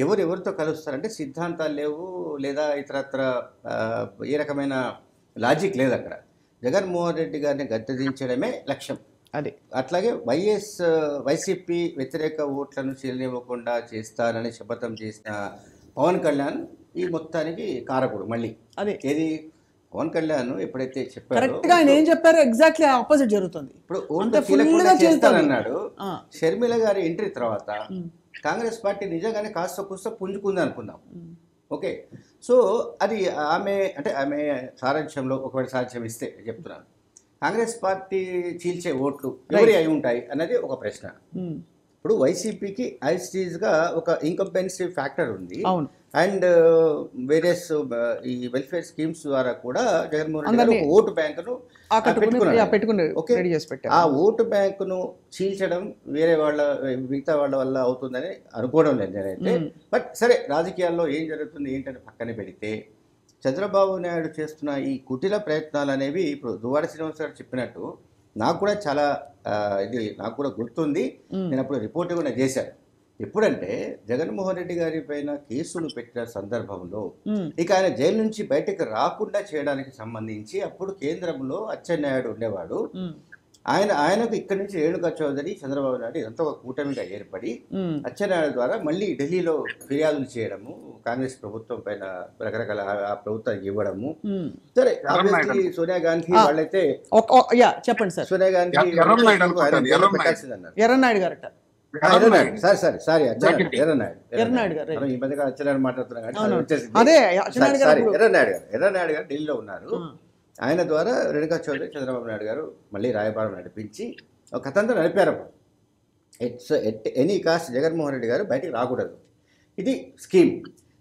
ఎవరెవరితో కలుస్తారంటే సిద్ధాంతాలు లేవు, లేదా ఇతరత్ర ఏ రకమైన లాజిక్ లేదు అక్కడ. జగన్మోహన్ రెడ్డి గారిని గద్దెదించడమే లక్ష్యం. అది అట్లాగే వైసీపీ వ్యతిరేక ఓట్లను చెల్లివ్వకుండా చేస్తానని శపథం చేసిన పవన్ కళ్యాణ్ ఈ మొత్తానికి కారకుడు. మళ్ళీ అదే ఏది పవన్ కళ్యాణ్ ఎప్పుడైతే చెప్పారో ఎగ్జాక్ట్లీ ఆపోజిట్ జరుగుతుంది. ఇప్పుడు చేస్తానన్నాడు. షర్మిల గారి ఎంట్రీ తర్వాత కాంగ్రెస్ పార్టీ నిజంగానే కాస్త కూస్త పుంజుకుంది అనుకుందాం. ఓకే, సో అది ఆమె సారాంశంలో ఒకవేళ సాధ్యం ఇస్తే చెప్తున్నాను, కాంగ్రెస్ పార్టీ చీల్చే ఓట్లు ఎవరి అయి ఉంటాయి అన్నది ఒక ప్రశ్న. ఇప్పుడు వైసీపీకి ఐస్టీజ్గా ఒక ఇన్కంపెన్సివ్ ఫ్యాక్టర్ ఉంది, అండ్ వేరియస్ ఈ వెల్ఫేర్ స్కీమ్స్ ద్వారా కూడా జగన్మోహన్ రెడ్డి గారు ఒక ఓటు బ్యాంకును పెట్టుకున్నారు. ఆ ఓటు బ్యాంకును చీల్చడం మిగతా వాళ్ళ వల్ల అవుతుందని అనుకోవడం లేదు నేనైతే. బట్ సరే, రాజకీయాల్లో ఏం జరుగుతుంది ఏంటని పక్కన పెడితే చంద్రబాబు నాయుడు చేస్తున్న ఈ కుటిల ప్రయత్నాలు అనేవి ఇప్పుడు దువ్వాడ శ్రీనివాస్ గారు చెప్పినట్టు నాకు కూడా చాలా నాకు కూడా గుర్తుంది. నేను అప్పుడు రిపోర్ట్ కూడా చేశాను. ఎప్పుడంటే జగన్మోహన్ రెడ్డి గారి పైన కేసులు పెట్టిన సందర్భంలో ఇక ఆయన జైలు నుంచి బయటకు రాకుండా చేయడానికి సంబంధించి అప్పుడు కేంద్రంలో అచ్చెన్నాయుడు ఉండేవాడు. ఆయనకు ఇక్కడి నుంచి రేణుకా చౌదరి, చంద్రబాబు నాయుడు ఇదంతా ఒక కూటమిగా ఏర్పడి అచ్చెన్నాయుడు ద్వారా మళ్ళీ ఢిల్లీలో ఫిర్యాదులు చేయడము, కాంగ్రెస్ ప్రభుత్వం పైన రకరకాల ఆ ప్రభుత్వానికి ఇవ్వడము. సరే ఆబ్వియస్లీ సోనియా గాంధీ వాళ్ళైతే చెప్పండి సార్. సోనియా గాంధీ పెట్టాల్సిందన్నారు. ఎర్రనాయుడు గారట. ఎర్రనాయుడు గారు ఈ మధ్యగా అచ్చెన్నాయుడు మాట్లాడుతున్నారు వచ్చేసి ఎర్రనాయుడు గారు ఢిల్లీలో ఉన్నారు. ఆయన ద్వారా రేణుకా చౌదరి, చంద్రబాబు నాయుడు గారు మళ్ళీ రాయబారం నడిపించి ఒక కథంతా నడిపారు. ఎనీ కాస్ట్ జగన్మోహన్ రెడ్డి గారు బయటికి రాకూడదు, ఇది స్కీమ్.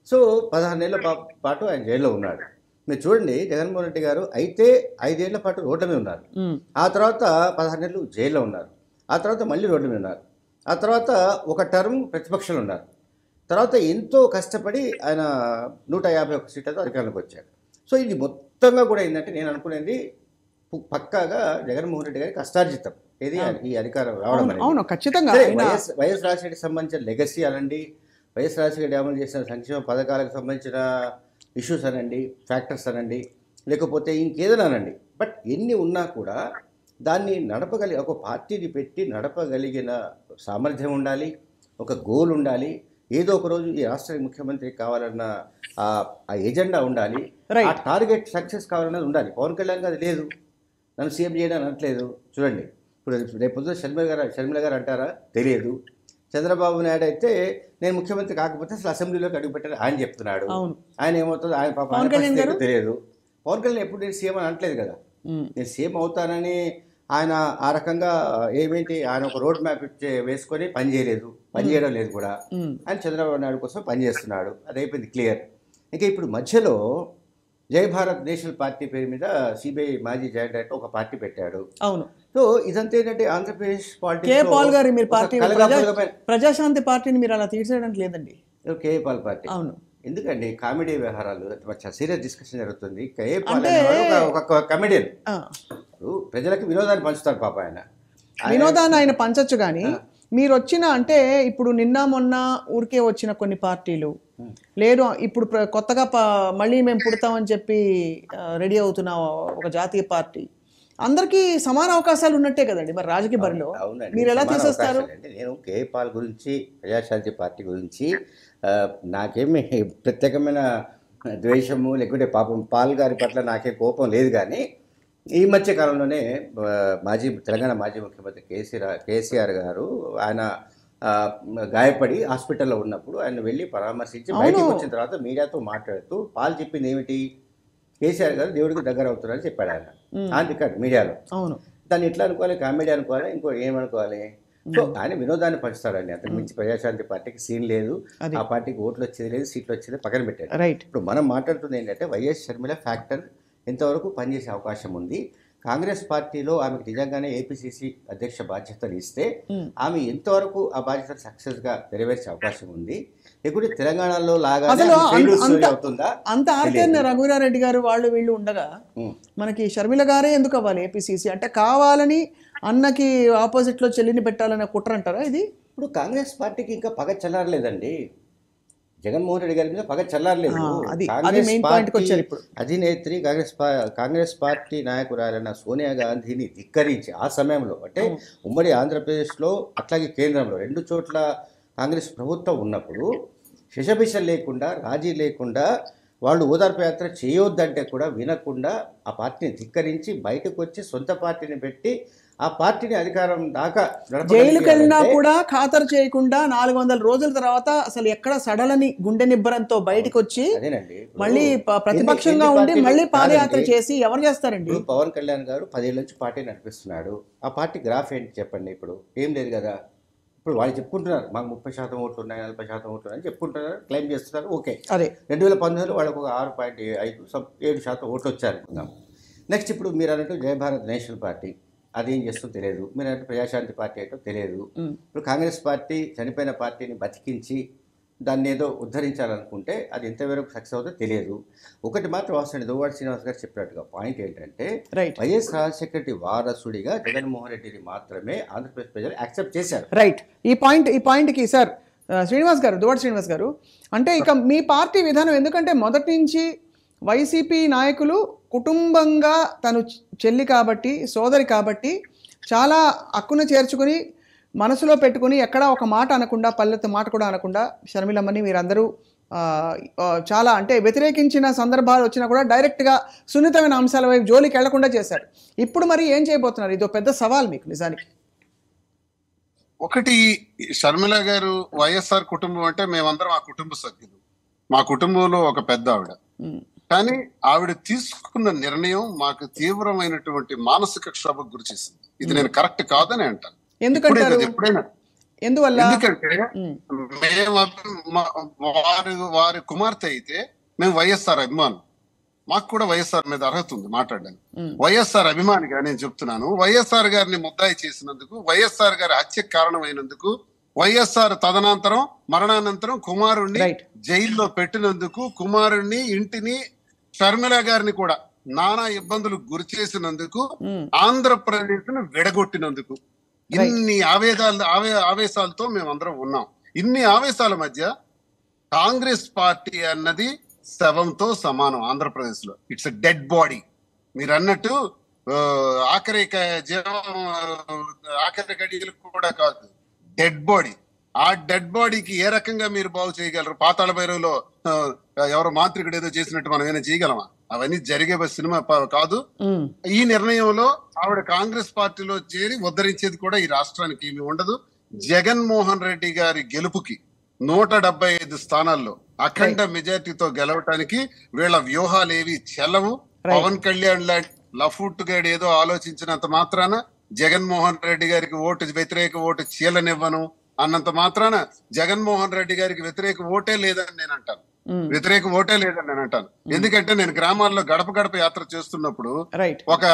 సో 16 నెలల పాటు ఆయన జైల్లో ఉన్నాడు. మీరు చూడండి, జగన్మోహన్ రెడ్డి గారు అయితే 5 ఏళ్ల పాటు రోడ్ల మీద ఉన్నారు, ఆ తర్వాత 16 నెలలు జైల్లో ఉన్నారు, ఆ తర్వాత మళ్ళీ రోడ్ల మీద ఉన్నారు, ఆ తర్వాత ఒక టర్మ్ ప్రతిపక్షంలో ఉన్నారు, తర్వాత ఎంతో కష్టపడి ఆయన 151 సీట్లతో అధికారంలోకి వచ్చారు. సో ఇది మొత్తంగా కూడా ఏంటంటే నేను అనుకునేది పక్కాగా జగన్మోహన్ రెడ్డి గారికి కష్టార్జితం ఏది ఈ అధికారం రావడం అనేది. ఖచ్చితంగా వైఎస్ రాజశేఖర్కి సంబంధించిన లెగసీ అనండి, వైఎస్ రాజశేఖర్ అమలు చేసిన సంక్షేమ పథకాలకు సంబంధించిన ఇష్యూస్ అనండి, ఫ్యాక్టర్స్ అనండి, లేకపోతే ఇంకేదైనా అనండి, బట్ ఎన్ని ఉన్నా కూడా దాన్ని ఒక పార్టీని పెట్టి నడపగలిగిన సామర్థ్యం ఉండాలి, ఒక గోల్ ఉండాలి, ఏదో ఒక రోజు ఈ రాష్ట్ర ముఖ్యమంత్రి కావాలన్న ఆ ఎజెండా ఉండాలి, ఆ టార్గెట్ సక్సెస్ కావాలన్నది ఉండాలి. పవన్ కళ్యాణ్ అది లేదు, నన్ను సీఎం చేయడం అనట్లేదు. చూడండి, ఇప్పుడు రేపు పొద్దున షర్మిల గారు అంటారా తెలియదు. చంద్రబాబు నాయుడు అయితే నేను ముఖ్యమంత్రి కాకపోతే అసలు అసెంబ్లీలోకి అడుగుపెట్టారు ఆయన చెప్తున్నాడు. ఆయన ఏమవుతుందో ఆయన పాప తెలియదు. పవన్ కళ్యాణ్ ఎప్పుడు నేను సీఎం అని అనట్లేదు కదా, నేను సీఎం అవుతానని ఆయన ఆ రకంగా ఏమేంటి ఆయన ఒక రోడ్ మ్యాప్ వేసుకొని పనిచేయడం లేదు కూడా. ఆయన చంద్రబాబు నాయుడు కోసం పనిచేస్తున్నాడు, అది అయిపోయింది క్లియర్. ఇంకా ఇప్పుడు మధ్యలో జై భారత్ నేషనల్ పార్టీ పేరు మీద సిబిఐ మాజీ జాయింట్ డైరెక్టర్ ఒక పార్టీ పెట్టాడు. అవును. సో ఇదంతా ఏంటంటే ఆంధ్రప్రదేశ్ ప్రజాశాంతి పార్టీని మీరు అలా తీర్చేయడానికి లేదండి. KA Paul party. అవును. ఎందుకండి కామెడీ వ్యవహారాలు, సీరియస్ డిస్కషన్ జరుగుతుంది. కేఏ పాల్ ఒక కమెడియన్, ప్రజలకు వినోదాన్ని పంచుతారు పాప. వినోదాన్ని ఆయన పంచచ్చు, కానీ మీరు వచ్చిన అంటే ఇప్పుడు నిన్న మొన్న ఊరికే వచ్చిన కొన్ని పార్టీలు లేదు, ఇప్పుడు కొత్తగా మళ్ళీ మేము పుడతామని చెప్పి రెడీ అవుతున్న ఒక జాతీయ పార్టీ, అందరికీ సమాన అవకాశాలు ఉన్నట్టే కదండి మరి రాజకీయ బరిలో. మీరు ఎలా తీసేస్తారు? నేను కేఏ పాల్ గురించి, ప్రజాశాంతి పార్టీ గురించి నాకేమి ప్రత్యేకమైన ద్వేషము లేకుంటే పాపం పాల్ గారి పట్ల నాకే కోపం లేదు. కానీ ఈ మధ్య కాలంలోనే తెలంగాణ మాజీ ముఖ్యమంత్రి కేసీఆర్ గారు ఆయన గాయపడి హాస్పిటల్లో ఉన్నప్పుడు ఆయన వెళ్ళి పరామర్శించి బయటకు వచ్చిన తర్వాత మీడియాతో మాట్లాడుతూ పాల్ చెప్పింది ఏమిటి, కేసీఆర్ గారు దేవుడికి దగ్గర అవుతున్నారని చెప్పాడు ఆయన ఆన్ రికార్డ్ మీడియాలో. దాన్ని ఎట్లా అనుకోవాలి, కామెడీ అనుకోవాలి, ఇంకో ఏమనుకోవాలి? సో ఆయన వినోదాన్ని పంచుతాడండి, అంతకు మించి ప్రజాశాంతి పార్టీకి సీన్ లేదు, ఆ పార్టీకి ఓట్లు వచ్చేది లేదు, సీట్లు వచ్చేది పక్కన పెట్టాడు. ఇప్పుడు మనం మాట్లాడుతుంది ఏంటంటే వైఎస్ షర్మిల ఫ్యాక్టర్ ఎంతవరకు పనిచేసే అవకాశం ఉంది, కాంగ్రెస్ పార్టీలో ఆమెకు నిజంగానే ఏపీసీసీ అధ్యక్ష బాధ్యతలు ఇస్తే ఆమె ఎంతవరకు ఆ బాధ్యతలు సక్సెస్ గా నెరవేర్చే అవకాశం ఉంది, లేకుంటే తెలంగాణలో లాగా అవుతుందా? అంత ఆర్కేఎన్ రఘువీరారెడ్డి గారు వాళ్ళు వీళ్ళు ఉండగా మనకి షర్మిల గారే ఎందుకు అవ్వాలి ఏపీసీసీ? అంటే కావాలని అన్నకి ఆపోజిట్ లో చెల్లిని పెట్టాలనే కుట్ర అంటారా ఇది? ఇప్పుడు కాంగ్రెస్ పార్టీకి ఇంకా పగ చల్లారలేదండి, జగన్మోహన్ రెడ్డి గారి మీద పగ చల్లారలేదు. అధినేత్రి కాంగ్రెస్ పార్టీ నాయకురాలైన సోనియా గాంధీని ధిక్కరించి ఆ సమయంలో, అంటే ఉమ్మడి ఆంధ్రప్రదేశ్లో అట్లాగే కేంద్రంలో 2 చోట్ల కాంగ్రెస్ ప్రభుత్వం ఉన్నప్పుడు శశబిష లేకుండా, రాజీ లేకుండా, వాళ్ళు ఓదార్పు యాత్ర చేయొద్దంటే కూడా వినకుండా ఆ పార్టీని ధిక్కరించి బయటకు వచ్చి సొంత పార్టీని పెట్టి ఆ పార్టీని అధికారం దాకా జైలుకి వెళ్ళినా కూడా ఖాతరు చేయకుండా 400 రోజుల తర్వాత అసలు ఎక్కడ సడలని గుండె నిబ్బరంతో బయటకు వచ్చి మళ్ళీ ప్రతిపక్షంగా ఉండి మళ్ళీ పాదయాత్ర చేసి ఎవరు చేస్తారండి? పవన్ కళ్యాణ్ గారు 10 ఏళ్ళ నుంచి పార్టీ నడిపిస్తున్నాడు, ఆ పార్టీ గ్రాఫ్ ఏంటి చెప్పండి? ఇప్పుడు ఏం లేదు కదా. ఇప్పుడు వాళ్ళు చెప్పుకుంటున్నారు మాకు 30% ఓట్లు ఉన్నాయి, 40% ఓట్లు ఉన్నాయని చెప్పుకుంటున్నారు, క్లెయిమ్ చేస్తున్నారు. ఓకే, అదే 2019లో వాళ్ళకు ఒక 6.5-7% ఓట్లు వచ్చారనుకుందాం. నెక్స్ట్ ఇప్పుడు మీరు అన్నట్టు జయ భారత్ నేషనల్ పార్టీ అదేం చేస్తుందో తెలియదు, మీరు అంటే ప్రజాశాంతి పార్టీ ఏంటో తెలియదు. ఇప్పుడు కాంగ్రెస్ పార్టీ చనిపోయిన పార్టీని బతికించి దాన్ని ఏదో ఉద్ధరించాలనుకుంటే అది ఎంతవరకు సక్సెస్ అవుతుందో తెలియదు. ఒకటి మాత్రం వస్తుంది, దువ్వాడ శ్రీనివాస్ గారు చెప్పినట్టుగా పాయింట్ ఏంటంటే వైఎస్ రాజశేఖర రెడ్డి వారసుడిగా జగన్మోహన్ రెడ్డిని మాత్రమే ఆంధ్రప్రదేశ్ ప్రజలు యాక్సెప్ట్ చేశారు. రైట్, ఈ పాయింట్కి సార్ శ్రీనివాస్ గారు, దువ్వాడ శ్రీనివాస్ గారు, అంటే ఇక మీ పార్టీ విధానం, ఎందుకంటే మొదటి నుంచి వైసీపీ నాయకులు కుటుంబంగా తను చెల్లి కాబట్టి, సోదరి కాబట్టి చాలా హక్కును చేర్చుకుని మనసులో పెట్టుకుని ఎక్కడా ఒక మాట అనకుండా పల్లెత్తు మాట కూడా అనకుండా షర్మిలమ్మని మీరందరూ చాలా అంటే వ్యతిరేకించిన సందర్భాలు వచ్చినా కూడా డైరెక్ట్గా సున్నితమైన అంశాల వైపు జోలికి వెళ్లకుండా చేశారు. ఇప్పుడు మరి ఏం చేయబోతున్నారు? ఇదో పెద్ద సవాల్ మీకు నిజానికి. ఒకటి, షర్మిల గారు వైఎస్ఆర్ కుటుంబం అంటే మేమందరం ఆ కుటుంబ సభ్యులు, మా కుటుంబంలో ఒక పెద్ద ఆవిడ. కానీ ఆవిడ తీసుకున్న నిర్ణయం మాకు తీవ్రమైనటువంటి మానసిక క్షోభకు గురి చేసింది. ఇది నేను కరెక్ట్ కాదని అంటాను. ఎప్పుడైనా ఎందువల్ల? ఎందుకంటే మేము వారి కుమార్తె అయితే మేము వైఎస్ఆర్ అభిమానులు, మాకు కూడా వైఎస్ఆర్ మీద అర్హత ఉంది మాట్లాడడానికి. వైఎస్ఆర్ అభిమానిగా నేను చెప్తున్నాను, వైఎస్ఆర్ గారిని ముద్దాయి చేసినందుకు, వైఎస్ఆర్ గారి హత్యకు కారణమైనందుకు, వైఎస్ఆర్ తదనంతరం మరణానంతరం కుమారుణ్ణి జైల్లో పెట్టినందుకు, కుమారుణ్ణి ఇంటిని షర్మిల గారిని కూడా నానా ఇబ్బందులు గురి చేసినందుకు, ఆంధ్రప్రదేశ్ ను విడగొట్టినందుకు, ఇన్ని ఆవేశాలతో మేమందరం ఉన్నాం. ఇన్ని ఆవేశాల మధ్య కాంగ్రెస్ పార్టీ అన్నది శవంతో సమానం ఆంధ్రప్రదేశ్ లో. It's dead body. మీరు అన్నట్టు ఆఖరి గడియలు కూడా కాదు, డెడ్ బాడీ. ఆ డెడ్ బాడీకి ఏ రకంగా మీరు బాగు చేయగలరు? పాతాళ భైరవిలో ఎవరో మాంత్రికుడు ఏదో చేసినట్టు మనం ఏమైనా చేయగలమా? అవన్నీ జరిగే సినిమా కాదు. ఈ నిర్ణయంలో ఆవిడ కాంగ్రెస్ పార్టీలో చేరి ఉద్ధరించేది కూడా ఈ రాష్ట్రానికి ఏమి ఉండదు. జగన్మోహన్ రెడ్డి గారి గెలుపుకి 175 స్థానాల్లో అఖండ మెజార్టీతో గెలవటానికి వీళ్ళ వ్యూహాలు ఏవి చెల్లవు. పవన్ కళ్యాణ్ లాంటి లఫూట్ గాడు ఏదో ఆలోచించినంత మాత్రాన జగన్మోహన్ రెడ్డి గారికి వ్యతిరేక ఓటు చీలనివ్వను అన్నంత మాత్రాన జగన్మోహన్ రెడ్డి గారికి వ్యతిరేక ఓటే లేదని నేను అంటాను. ఎందుకంటే నేను గ్రామాల్లో గడప గడప యాత్ర చేస్తున్నప్పుడు ఒక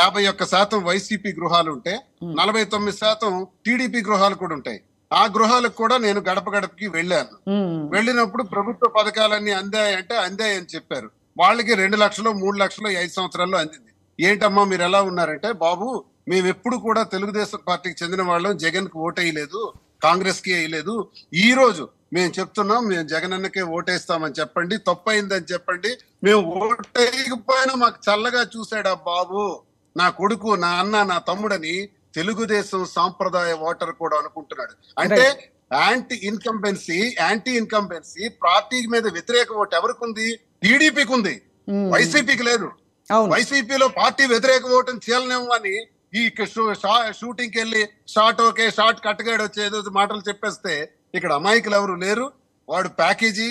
51% వైసీపీ గృహాలు ఉంటే 49% టీడీపీ గృహాలు కూడా ఉంటాయి. ఆ గృహాలకు కూడా నేను గడప గడపకి వెళ్ళాను. వెళ్ళినప్పుడు ప్రభుత్వ పథకాలన్నీ అందాయంటే అందాయని చెప్పారు. వాళ్ళకి 2 లక్షలు 3 లక్షలు 5 సంవత్సరాల్లో అందింది. ఏంటమ్మా మీరు ఎలా ఉన్నారంటే, బాబు మేము ఎప్పుడు కూడా తెలుగుదేశం పార్టీకి చెందిన వాళ్ళం, జగన్ కి ఓటేయలేదు, కాంగ్రెస్ కి వేయలేదు. ఈ రోజు మేము చెప్తున్నాం, మేము జగన్ అన్నకే ఓటేస్తామని చెప్పండి, తప్పైందని చెప్పండి. మేము ఓటేయకపోయినా మాకు చల్లగా చూశాడు ఆ బాబు, నా కొడుకు, నా అన్న, నా తమ్ముడని తెలుగుదేశం సాంప్రదాయ ఓటర్ కూడా అనుకుంటున్నాడు. అంటే యాంటీ ఇన్కంబెన్సీ పార్టీ మీద వ్యతిరేక ఓటు ఎవరికి ఉంది? టీడీపీకి ఉంది, వైసీపీకి లేదు. వైసీపీలో పార్టీ వ్యతిరేక ఓటుని చీలనివ్వని ఈ షూటింగ్కి వెళ్ళి షార్ట్ కట్టగాడు వచ్చేదో మాటలు చెప్పేస్తే ఇక్కడ అమాయకులు ఎవరు లేరు. వాడు ప్యాకేజీ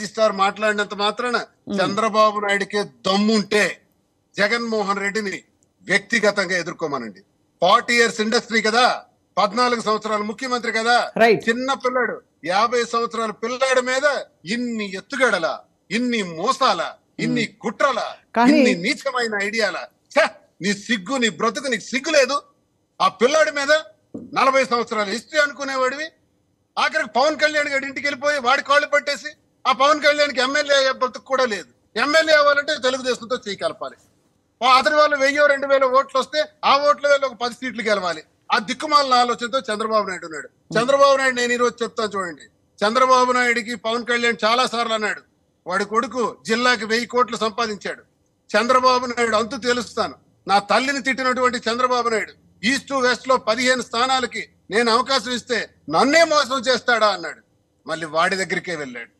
స్టార్ మాట్లాడినంత మాత్రాన చంద్రబాబు నాయుడికే దమ్ముంటే జగన్మోహన్ రెడ్డిని వ్యక్తిగతంగా ఎదుర్కోమనండి. 40 years ఇండస్ట్రీ కదా, 14 సంవత్సరాలు ముఖ్యమంత్రి కదా, చిన్న పిల్లాడు 50 సంవత్సరాల పిల్లాడి మీద ఇన్ని ఎత్తుగడల, ఇన్ని మోసాల, ఇన్ని కుట్రల, ఇన్ని నీచమైన ఐడియాల. నీ సిగ్గు, నీ బ్రతుకు, నీకు సిగ్గు లేదు? ఆ పిల్లాడి మీద 40 సంవత్సరాల హిస్టరీ అనుకునేవాడివి ఆఖరికి పవన్ కళ్యాణ్ గారి ఇంటికి వెళ్ళిపోయి వాడి కాళ్ళు పట్టేసి, ఆ పవన్ కళ్యాణ్కి ఎమ్మెల్యే అయ్యే బ్రతుకు కూడా లేదు. ఎమ్మెల్యే అవ్వాలంటే తెలుగుదేశంతో చేయి కలపాలి. అతని వాళ్ళు 1000-2000 ఓట్లు వస్తే ఆ ఓట్ల వేళ ఒక 10 సీట్లు గెలవాలి. ఆ దిక్కుమాలిన ఆలోచనతో చంద్రబాబు నాయుడు ఉన్నాడు. చంద్రబాబు నాయుడు నేను ఈరోజు చెప్తాను చూడండి. చంద్రబాబు నాయుడికి పవన్ కళ్యాణ్ చాలా సార్లు అన్నాడు, వాడి కొడుకు జిల్లాకి 1000 కోట్లు సంపాదించాడు, చంద్రబాబు నాయుడు అంతు తెలుస్తాను. నా తల్లిని తిట్టినటువంటి చంద్రబాబు నాయుడు ఈస్ట్ వెస్ట్ లో 15 స్థానాలకి నేను అవకాశం ఇస్తే నన్నే మోసం చేస్తాడా అన్నాడు. మళ్ళీ వాడి దగ్గరికే వెళ్ళాడు.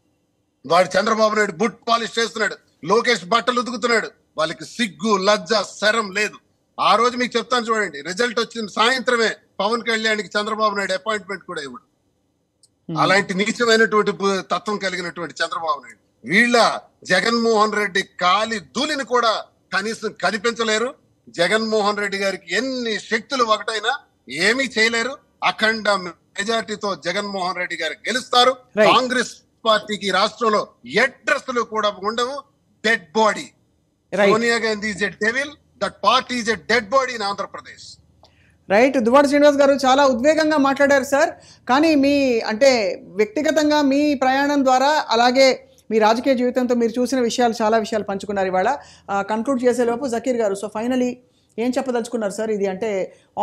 వాడు చంద్రబాబు నాయుడు బుట్ పాలిష్ చేస్తున్నాడు, లోకేష్ బట్టలు ఉతుకుతున్నాడు. వాళ్ళకి సిగ్గు, లజ్జ, శరం లేదు. ఆ రోజు మీకు చెప్తాను చూడండి, రిజల్ట్ వచ్చిన సాయంత్రమే పవన్ కళ్యాణ్కి చంద్రబాబు నాయుడు అపాయింట్మెంట్ కూడా ఇవ్వడు. అలాంటి నీచమైనటువంటి తత్వం కలిగినటువంటి చంద్రబాబు నాయుడు వీళ్ళ జగన్మోహన్ రెడ్డి కాలి ధూళిని కూడా కనీసం కనిపించలేరు. జగన్మోహన్ రెడ్డి గారికి ఎన్ని శక్తులు ఒకటైనా ఏమీ చేయలేరు. అఖండ మెజార్టీతో జగన్మోహన్ రెడ్డి గారు గెలుస్తారు. కాంగ్రెస్ పార్టీకి రాష్ట్రంలో అడ్రస్లు కూడా ఉండవు. Dead body. Sonia Gandhi is a devil, that party is a dead body in Andhra Pradesh. Right. Duvvada Srinivas గారు చాలా ఉద్వేగంగా మాట్లాడారు సార్. కానీ మీ అంటే వ్యక్తిగతంగా మీ ప్రయాణం ద్వారా అలాగే మీ రాజకీయ జీవితంతో మీరు చూసిన విషయాలు, చాలా విషయాలు పంచుకున్నారు. ఇవాళ కన్క్లూడ్ చేసేలోపు జకీర్ గారు, సో ఫైనలీ ఏం చెప్పదలుచుకున్నారు సార్? ఇది అంటే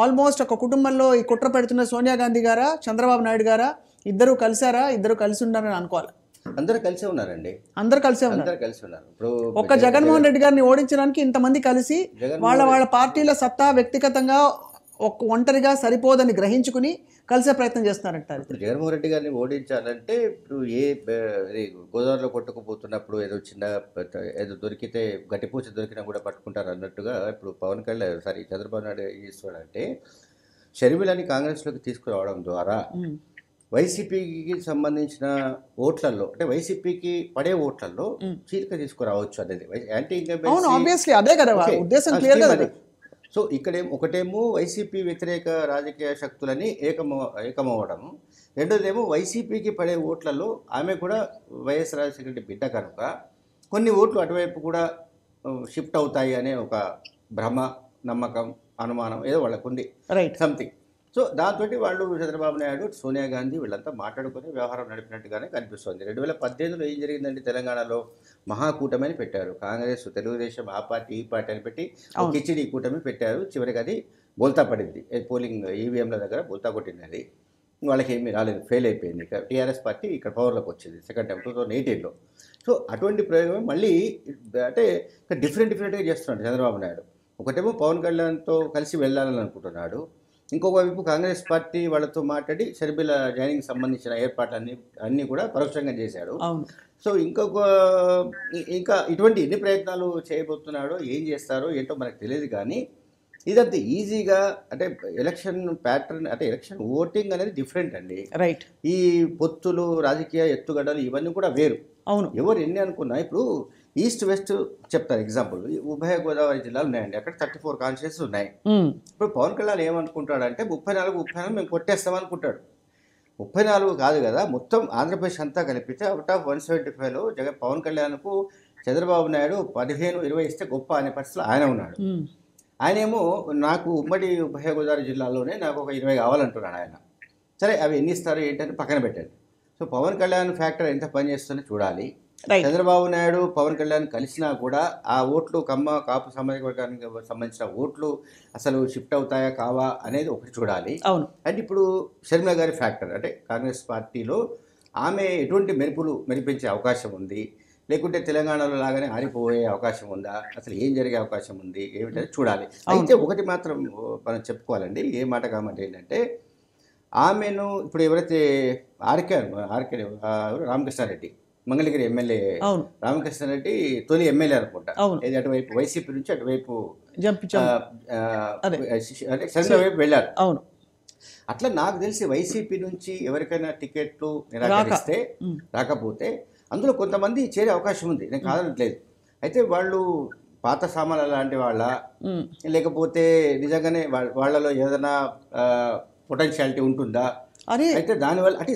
ఆల్మోస్ట్ ఒక కుటుంబంలో ఈ కుట్ర పెడుతున్న సోనియా గాంధీ గారా, చంద్రబాబు నాయుడు గారా, ఇద్దరు కలిసారా, ఇద్దరు కలిసి ఉండాలని అనుకోవాలి? అందరూ కలిసే ఉన్నారండి, అందరు కలిసే ఉన్నారు. అందరూ కలిసి ఉన్నారు. ఇప్పుడు ఒక్క జగన్మోహన్ రెడ్డి గారిని ఓడించడానికి ఇంతమంది కలిసి వాళ్ళ పార్టీల సత్తా వ్యక్తిగతంగా ఒంటరిగా సరిపోదని గ్రహించుకుని కలిసే ప్రయత్నం చేస్తున్నారంటారు. ఇప్పుడు జగన్మోహన్ రెడ్డి గారిని ఓడించాలంటే ఇప్పుడు గోదావరిలో కొట్టుకుపోతున్నప్పుడు ఏదో చిన్న ఏదో దొరికితే గట్టిపూచ దొరికినా కూడా పట్టుకుంటారు అన్నట్టుగా ఇప్పుడు పవన్ కళ్యాణ్ చంద్రబాబు నాయుడు ఏం చేస్తున్నాడంటే షర్మిలని కాంగ్రెస్లోకి తీసుకురావడం ద్వారా వైసీపీకి సంబంధించిన ఓట్లలో అంటే వైసీపీకి పడే ఓట్లలో చీలిక తీసుకురావచ్చు అనేది యాంటీ ఇన్కంబెన్సీ అదే కదా ఉద్దేశం, క్లియర్ కదా. సో ఒకటేమో వైసీపీ వ్యతిరేక రాజకీయ శక్తులని ఏకమవ్వడము, రెండోదేమో వైసీపీకి పడే ఓట్లలో ఆమె కూడా వైఎస్ రాజశేఖర రెడ్డి బిడ్డ కనుక కొన్ని ఓట్లు అటువైపు కూడా షిఫ్ట్ అవుతాయి అనే ఒక భ్రమ, నమ్మకం, అనుమానం ఏదో వాళ్ళకు ఉంది, రైట్, సంథింగ్. సో దాంతో వాళ్ళు చంద్రబాబు నాయుడు, సోనియా గాంధీ వీళ్ళంతా మాట్లాడుకుని వ్యవహారం నడిపినట్టుగానే కనిపిస్తుంది. 2018లో ఏం జరిగిందండి, తెలంగాణలో మహాకూటమి అని పెట్టారు. కాంగ్రెస్, తెలుగుదేశం, ఆ పార్టీ ఈ పార్టీ అని పెట్టి కిచిడి కూటమి పెట్టారు. చివరికి అది బోల్తా పడింది, పోలింగ్ ఈవీఎంల దగ్గర బోల్తా కొట్టింది. అది వాళ్ళకి ఏమీ రాలేదు, ఫెయిల్ అయిపోయింది. ఇక టీఆర్ఎస్ పార్టీ ఇక్కడ పవర్లోకి వచ్చింది సెకండ్ టైం 2018లో. సో అటువంటి ప్రయోగమే మళ్ళీ అంటే డిఫరెంట్గా చేస్తున్నాడు చంద్రబాబు నాయుడు. ఒకటేమో పవన్ కళ్యాణ్తో కలిసి వెళ్ళాలని అనుకుంటున్నాడు, ఇంకొక వైపు కాంగ్రెస్ పార్టీ వాళ్ళతో మాట్లాడి షర్మిల జాయినింగ్ సంబంధించిన ఏర్పాట్లన్నీ కూడా పరోక్షంగా చేశాడు. సో ఇంకా ఇటువంటి ఎన్ని ప్రయత్నాలు చేయబోతున్నాడో, ఏం చేస్తారో ఏంటో మనకు తెలియదు. కానీ ఇదంతా ఈజీగా అంటే ఎలక్షన్ ప్యాటర్న్ అంటే ఎలక్షన్ ఓటింగ్ అనేది డిఫరెంట్ అండి, రైట్. ఈ పొత్తులు, రాజకీయ ఎత్తుగడలు ఇవన్నీ కూడా వేరు. అవును, ఎవరు ఎన్ని అనుకున్నా ఇప్పుడు ఈస్ట్ వెస్ట్ చెప్తారు ఎగ్జాంపుల్, ఉభయ గోదావరి జిల్లాలు ఉన్నాయండి, అక్కడ 34 కాన్స్టిట్యూన్సీస్ ఉన్నాయి. ఇప్పుడు పవన్ కళ్యాణ్ ఏమనుకుంటాడంటే 34 మేము కొట్టేస్తాం అనుకుంటాడు. 34 కాదు కదా, మొత్తం ఆంధ్రప్రదేశ్ అంతా కలిపితే అవుట్ ఆఫ్ 175లో పవన్ కళ్యాణ్కు చంద్రబాబు నాయుడు 15-20 ఇస్తే గొప్ప అనే పరిస్థితిలో ఆయన ఉన్నాడు. ఆయనేమో నాకు ఉమ్మడి ఉభయ గోదావరి జిల్లాలోనే నాకు ఒక 20 కావాలంటున్నాడు ఆయన. సరే అవి ఎన్ని ఇస్తారు ఏంటని పక్కన పెట్టండి. సో పవన్ కళ్యాణ్ ఫ్యాక్టర్ ఎంత పనిచేస్తుందో చూడాలి. చంద్రబాబు నాయుడు పవన్ కళ్యాణ్ కలిసినా కూడా ఆ ఓట్లు కాపు సామాజిక వర్గానికి సంబంధించిన ఓట్లు అసలు షిఫ్ట్ అవుతాయా కావా అనేది ఒకటి చూడాలి. అండ్ ఇప్పుడు షర్మిల గారి ఫ్యాక్టర్ అంటే కాంగ్రెస్ పార్టీలో ఆమె ఎటువంటి మెరిపించే అవకాశం ఉంది, లేకుంటే తెలంగాణలో లాగానే ఆరిపోయే అవకాశం ఉందా, అసలు ఏం జరిగే అవకాశం ఉంది ఏమిటని చూడాలి. అయితే ఒకటి మాత్రం మనం చెప్పుకోవాలండి, ఏ మాట కామంటే ఏంటంటే ఆమెను ఇప్పుడు ఎవరైతే ఆర్కే రామకృష్ణారెడ్డి మంగళగిరి ఎమ్మెల్యే రామకృష్ణారెడ్డి తొలి ఎమ్మెల్యే అనుకుంటా, ఇది అటువైపు వైసీపీ నుంచి అటువైపు అంటే శర్మిల వైపు వెళ్ళారు. అట్లా నాకు తెలిసి వైసీపీ నుంచి ఎవరికైనా టికెట్లు నిరాకరిస్తే రాకపోతే అందులో కొంతమంది చేరే అవకాశం ఉంది, నేను కాదనట్లేదు. అయితే వాళ్ళు పాత సామాన్లు లాంటి వాళ్ళ, లేకపోతే నిజంగానే వాళ్ళలో ఏదైనా పొటెన్షియాలిటీ ఉంటుందా, అయితే దానివల్ల అంటే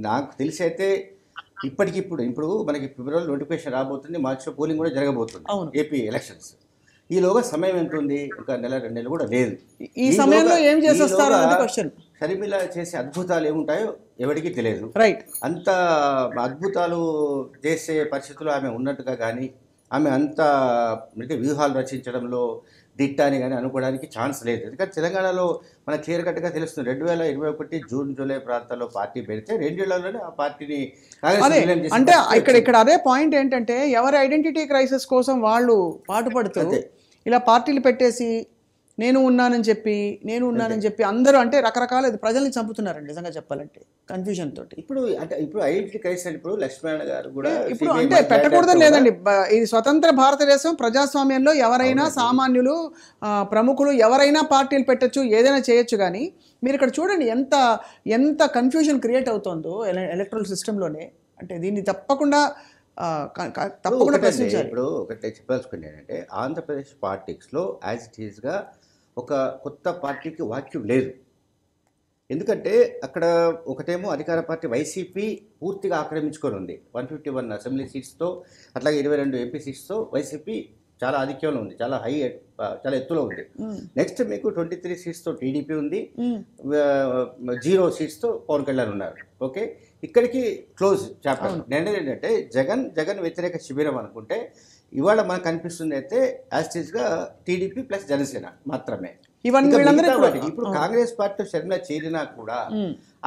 నాకు తెలిసి అయితే ఇప్పుడు మనకి ఫిబ్రవరి నోటిఫికేషన్ రాబోతుంది, మార్చిలో పోలింగ్ కూడా జరగబోతుంది ఏపీ ఎలక్షన్స్. ఈలోగా సమయం ఎంత ఉంది, ఇంకా 1-2 నెలలు కూడా లేదు. ఈ సమయంలో ఏం చేసేస్తారు షర్మిల చేసే అద్భుతాలు ఏముంటాయో ఎవరికి తెలియదు. అంత అద్భుతాలు చేసే పరిస్థితుల్లో ఆమె ఉన్నట్టుగా కానీ ఆమె అంత వ్యూహాలు రచించడంలో దిట్ట అని కానీ అనుకోవడానికి ఛాన్స్ లేదు. ఎందుకంటే తెలంగాణలో మన క్లియర్ కట్గా తెలుస్తుంది, 2021 జూన్ జూలై ప్రాంతాల్లో పార్టీ పెడితే 2 ఏళ్లలోనే ఆ పార్టీని అంటే ఇక్కడ అదే పాయింట్ ఏంటంటే ఎవరి ఐడెంటిటీ క్రైసిస్ కోసం వాళ్ళు పాటుపడుతూ ఇలా పార్టీలు పెట్టేసి నేను ఉన్నానని చెప్పి అందరూ అంటే రకరకాల ప్రజల్ని చంపుతున్నారండి నిజంగా చెప్పాలంటే కన్ఫ్యూజన్ తోటి. ఇప్పుడు ఐడెంటిటీ క్రైసిస్ ఇప్పుడు లక్ష్మణ్ గారు కూడా ఇప్పుడు అంటే పెట్టకూడదని లేదండి, ఇది స్వతంత్ర భారతదేశం, ప్రజాస్వామ్యంలో ఎవరైనా సామాన్యులు ప్రముఖులు ఎవరైనా పార్టీలు పెట్టచ్చు, ఏదైనా చేయొచ్చు. కానీ మీరు ఇక్కడ చూడండి ఎంత కన్ఫ్యూజన్ క్రియేట్ అవుతుందో ఎలక్ట్రల్ సిస్టంలోనే. అంటే దీన్ని తప్పకుండా ప్రశ్నించాలి. ఇప్పుడు ఒకటి చెప్పాల్సుకుంది ఏంటంటే ఆంధ్రప్రదేశ్ పాలిటిక్స్లో యాజ్ ఇట్ ఈస్గా ఒక కొత్త పార్టీకి వాక్యం లేదు. ఎందుకంటే అక్కడ ఒకటేమో అధికార పార్టీ వైసీపీ పూర్తిగా ఆక్రమించుకొని ఉంది, 151 అసెంబ్లీ సీట్స్తో, అట్లాగే 22 ఎంపీ సీట్స్తో వైసీపీ చాలా ఆధిక్యంలో ఉంది, చాలా ఎత్తులో ఉంది. నెక్స్ట్ మీకు 23 సీట్స్తో టీడీపీ ఉంది, 0 సీట్స్తో పవన్ కళ్యాణ్ ఉన్నారు. ఓకే, ఇక్కడికి క్లోజ్ చాప్టర్. నేను ఏంటంటే జగన్ వ్యతిరేక శిబిరం అనుకుంటే ఇవాళ మనకు కనిపిస్తుంది అయితే యాస్టీస్గా టీడీపీ ప్లస్ జనసేన మాత్రమే. ఇప్పుడు కాంగ్రెస్ పార్టీ షర్మిల చేరినా కూడా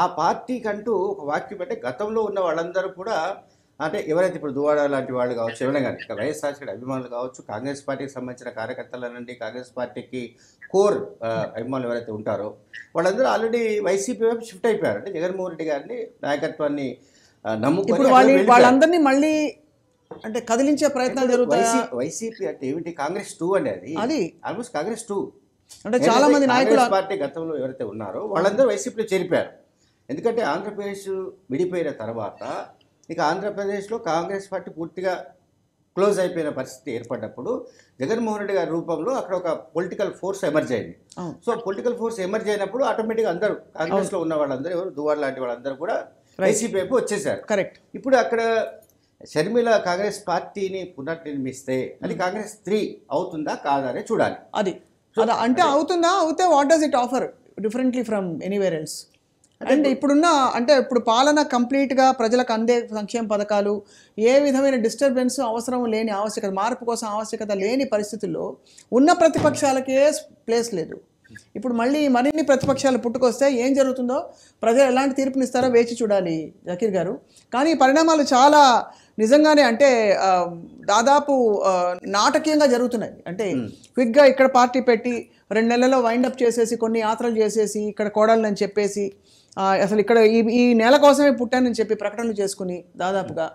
ఆ పార్టీకి అంటూ ఒక వాక్యం అంటే గతంలో ఉన్న వాళ్ళందరూ కూడా అంటే ఎవరైతే ఇప్పుడు దువ్వాడ లాంటి వాళ్ళు కావచ్చు, ఎవరైనా కానీ ఇక వైఎస్ఆర్సీపీ అభిమానులు కావచ్చు, కాంగ్రెస్ పార్టీకి సంబంధించిన కార్యకర్తల నుండి కాంగ్రెస్ పార్టీకి కోర్ అభిమానులు ఎవరైతే ఉంటారో వాళ్ళందరూ ఆల్రెడీ వైసీపీ వైపు షిఫ్ట్ అయిపోయారు. అంటే జగన్మోహన్ రెడ్డి గారిని నాయకత్వాన్ని ఇప్పుడు వాళ్ళందరినీ మళ్ళీ అంటే కదిలించే ప్రయత్నాలు జరుగుతాయి. వైసీపీ అంటే ఏమిటి? కాంగ్రెస్ 2 అండి, అది ఆల్మోస్ట్ కాంగ్రెస్ 2. అంటే చాలా మంది నాయకులు పార్టీ గతంలో ఎవరైతే ఉన్నారో వాళ్ళందరూ వైసీపీలో చేరిపోయారు. ఎందుకంటే ఆంధ్రప్రదేశ్ విడిపోయిన తర్వాత ఇక ఆంధ్రప్రదేశ్లో కాంగ్రెస్ పార్టీ పూర్తిగా క్లోజ్ అయిపోయిన పరిస్థితి ఏర్పడ్డప్పుడు జగన్మోహన్ రెడ్డి గారి రూపంలో అక్కడ ఒక పొలిటికల్ ఫోర్స్ ఎమర్జ్ అయింది. సో పొలిటికల్ ఫోర్స్ ఎమర్జ్ అయినప్పుడు ఆటోమేటిక్గా అందరూ కాంగ్రెస్లో ఉన్న వాళ్ళందరూ ఎవరు దువ్వాడ లాంటి వాళ్ళందరూ కూడా వైసీపీ వైపు వచ్చేసారు. కరెక్ట్. ఇప్పుడు అక్కడ షర్మిల కాంగ్రెస్ పార్టీని పునర్నిర్మిస్తే అది కాంగ్రెస్ 3 అవుతుందా కాదా అని చూడాలి. అది అంటే అవుతుందా? అవుతే what does it offer differently from anywhere else? And ఇప్పుడున్న అంటే ఇప్పుడు పాలన కంప్లీట్గా ప్రజలకు అందే సంక్షేమ పథకాలు ఏ విధమైన డిస్టర్బెన్స్ అవసరం లేని ఆవశ్యకత, మార్పు కోసం ఆవశ్యకత లేని పరిస్థితుల్లో ఉన్న ప్రతిపక్షాలకే ప్లేస్ లేదు. ఇప్పుడు మరిన్ని ప్రతిపక్షాలు పుట్టుకొస్తే ఏం జరుగుతుందో, ప్రజలు ఎలాంటి తీర్పునిస్తారో వేచి చూడాలి జకీర్ గారు. కానీ ఈ పరిణామాలు చాలా నిజంగానే అంటే దాదాపు నాటకీయంగా జరుగుతున్నాయి. అంటే క్విక్గా ఇక్కడ పార్టీ పెట్టి 2 నెలల్లో వైండప్ చేసేసి కొన్ని యాత్రలు చేసేసి ఇక్కడ కోడాలని చెప్పేసి అసలు ఇక్కడ ఈ నెల కోసమే పుట్టానని చెప్పి ప్రకటనలు చేసుకుని దాదాపుగా,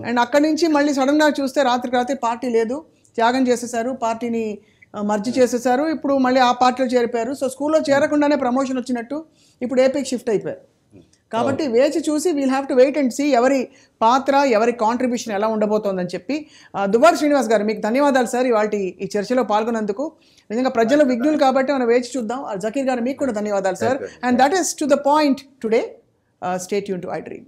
అండ్ అక్కడి నుంచి మళ్ళీ సడన్గా చూస్తే రాత్రికి రాత్రి పార్టీ లేదు, త్యాగం చేసేసారు, పార్టీని మర్జీ చేసేసారు, ఇప్పుడు మళ్ళీ ఆ పార్టీలో చేరిపోయారు. సో స్కూల్లో చేరకుండానే ప్రమోషన్ వచ్చినట్టు ఇప్పుడు ఏపీకి షిఫ్ట్ అయిపోయారు. కాబట్టి వేచి చూసి we'll have to wait and see ఎవరి పాత్ర ఎవరి కాంట్రిబ్యూషన్ ఎలా ఉండబోతోందని చెప్పి. దువ్వాడ శ్రీనివాస్ గారు మీకు ధన్యవాదాలు సార్ ఇవాళ ఈ చర్చలో పాల్గొన్నందుకు. నిజంగా ప్రజలు విఘ్నులు కాబట్టి మనం వేచి చూద్దాం. జకీర్ గారు మీకు కూడా ధన్యవాదాలు sir. And that is to the point today. Stay tune to I dream.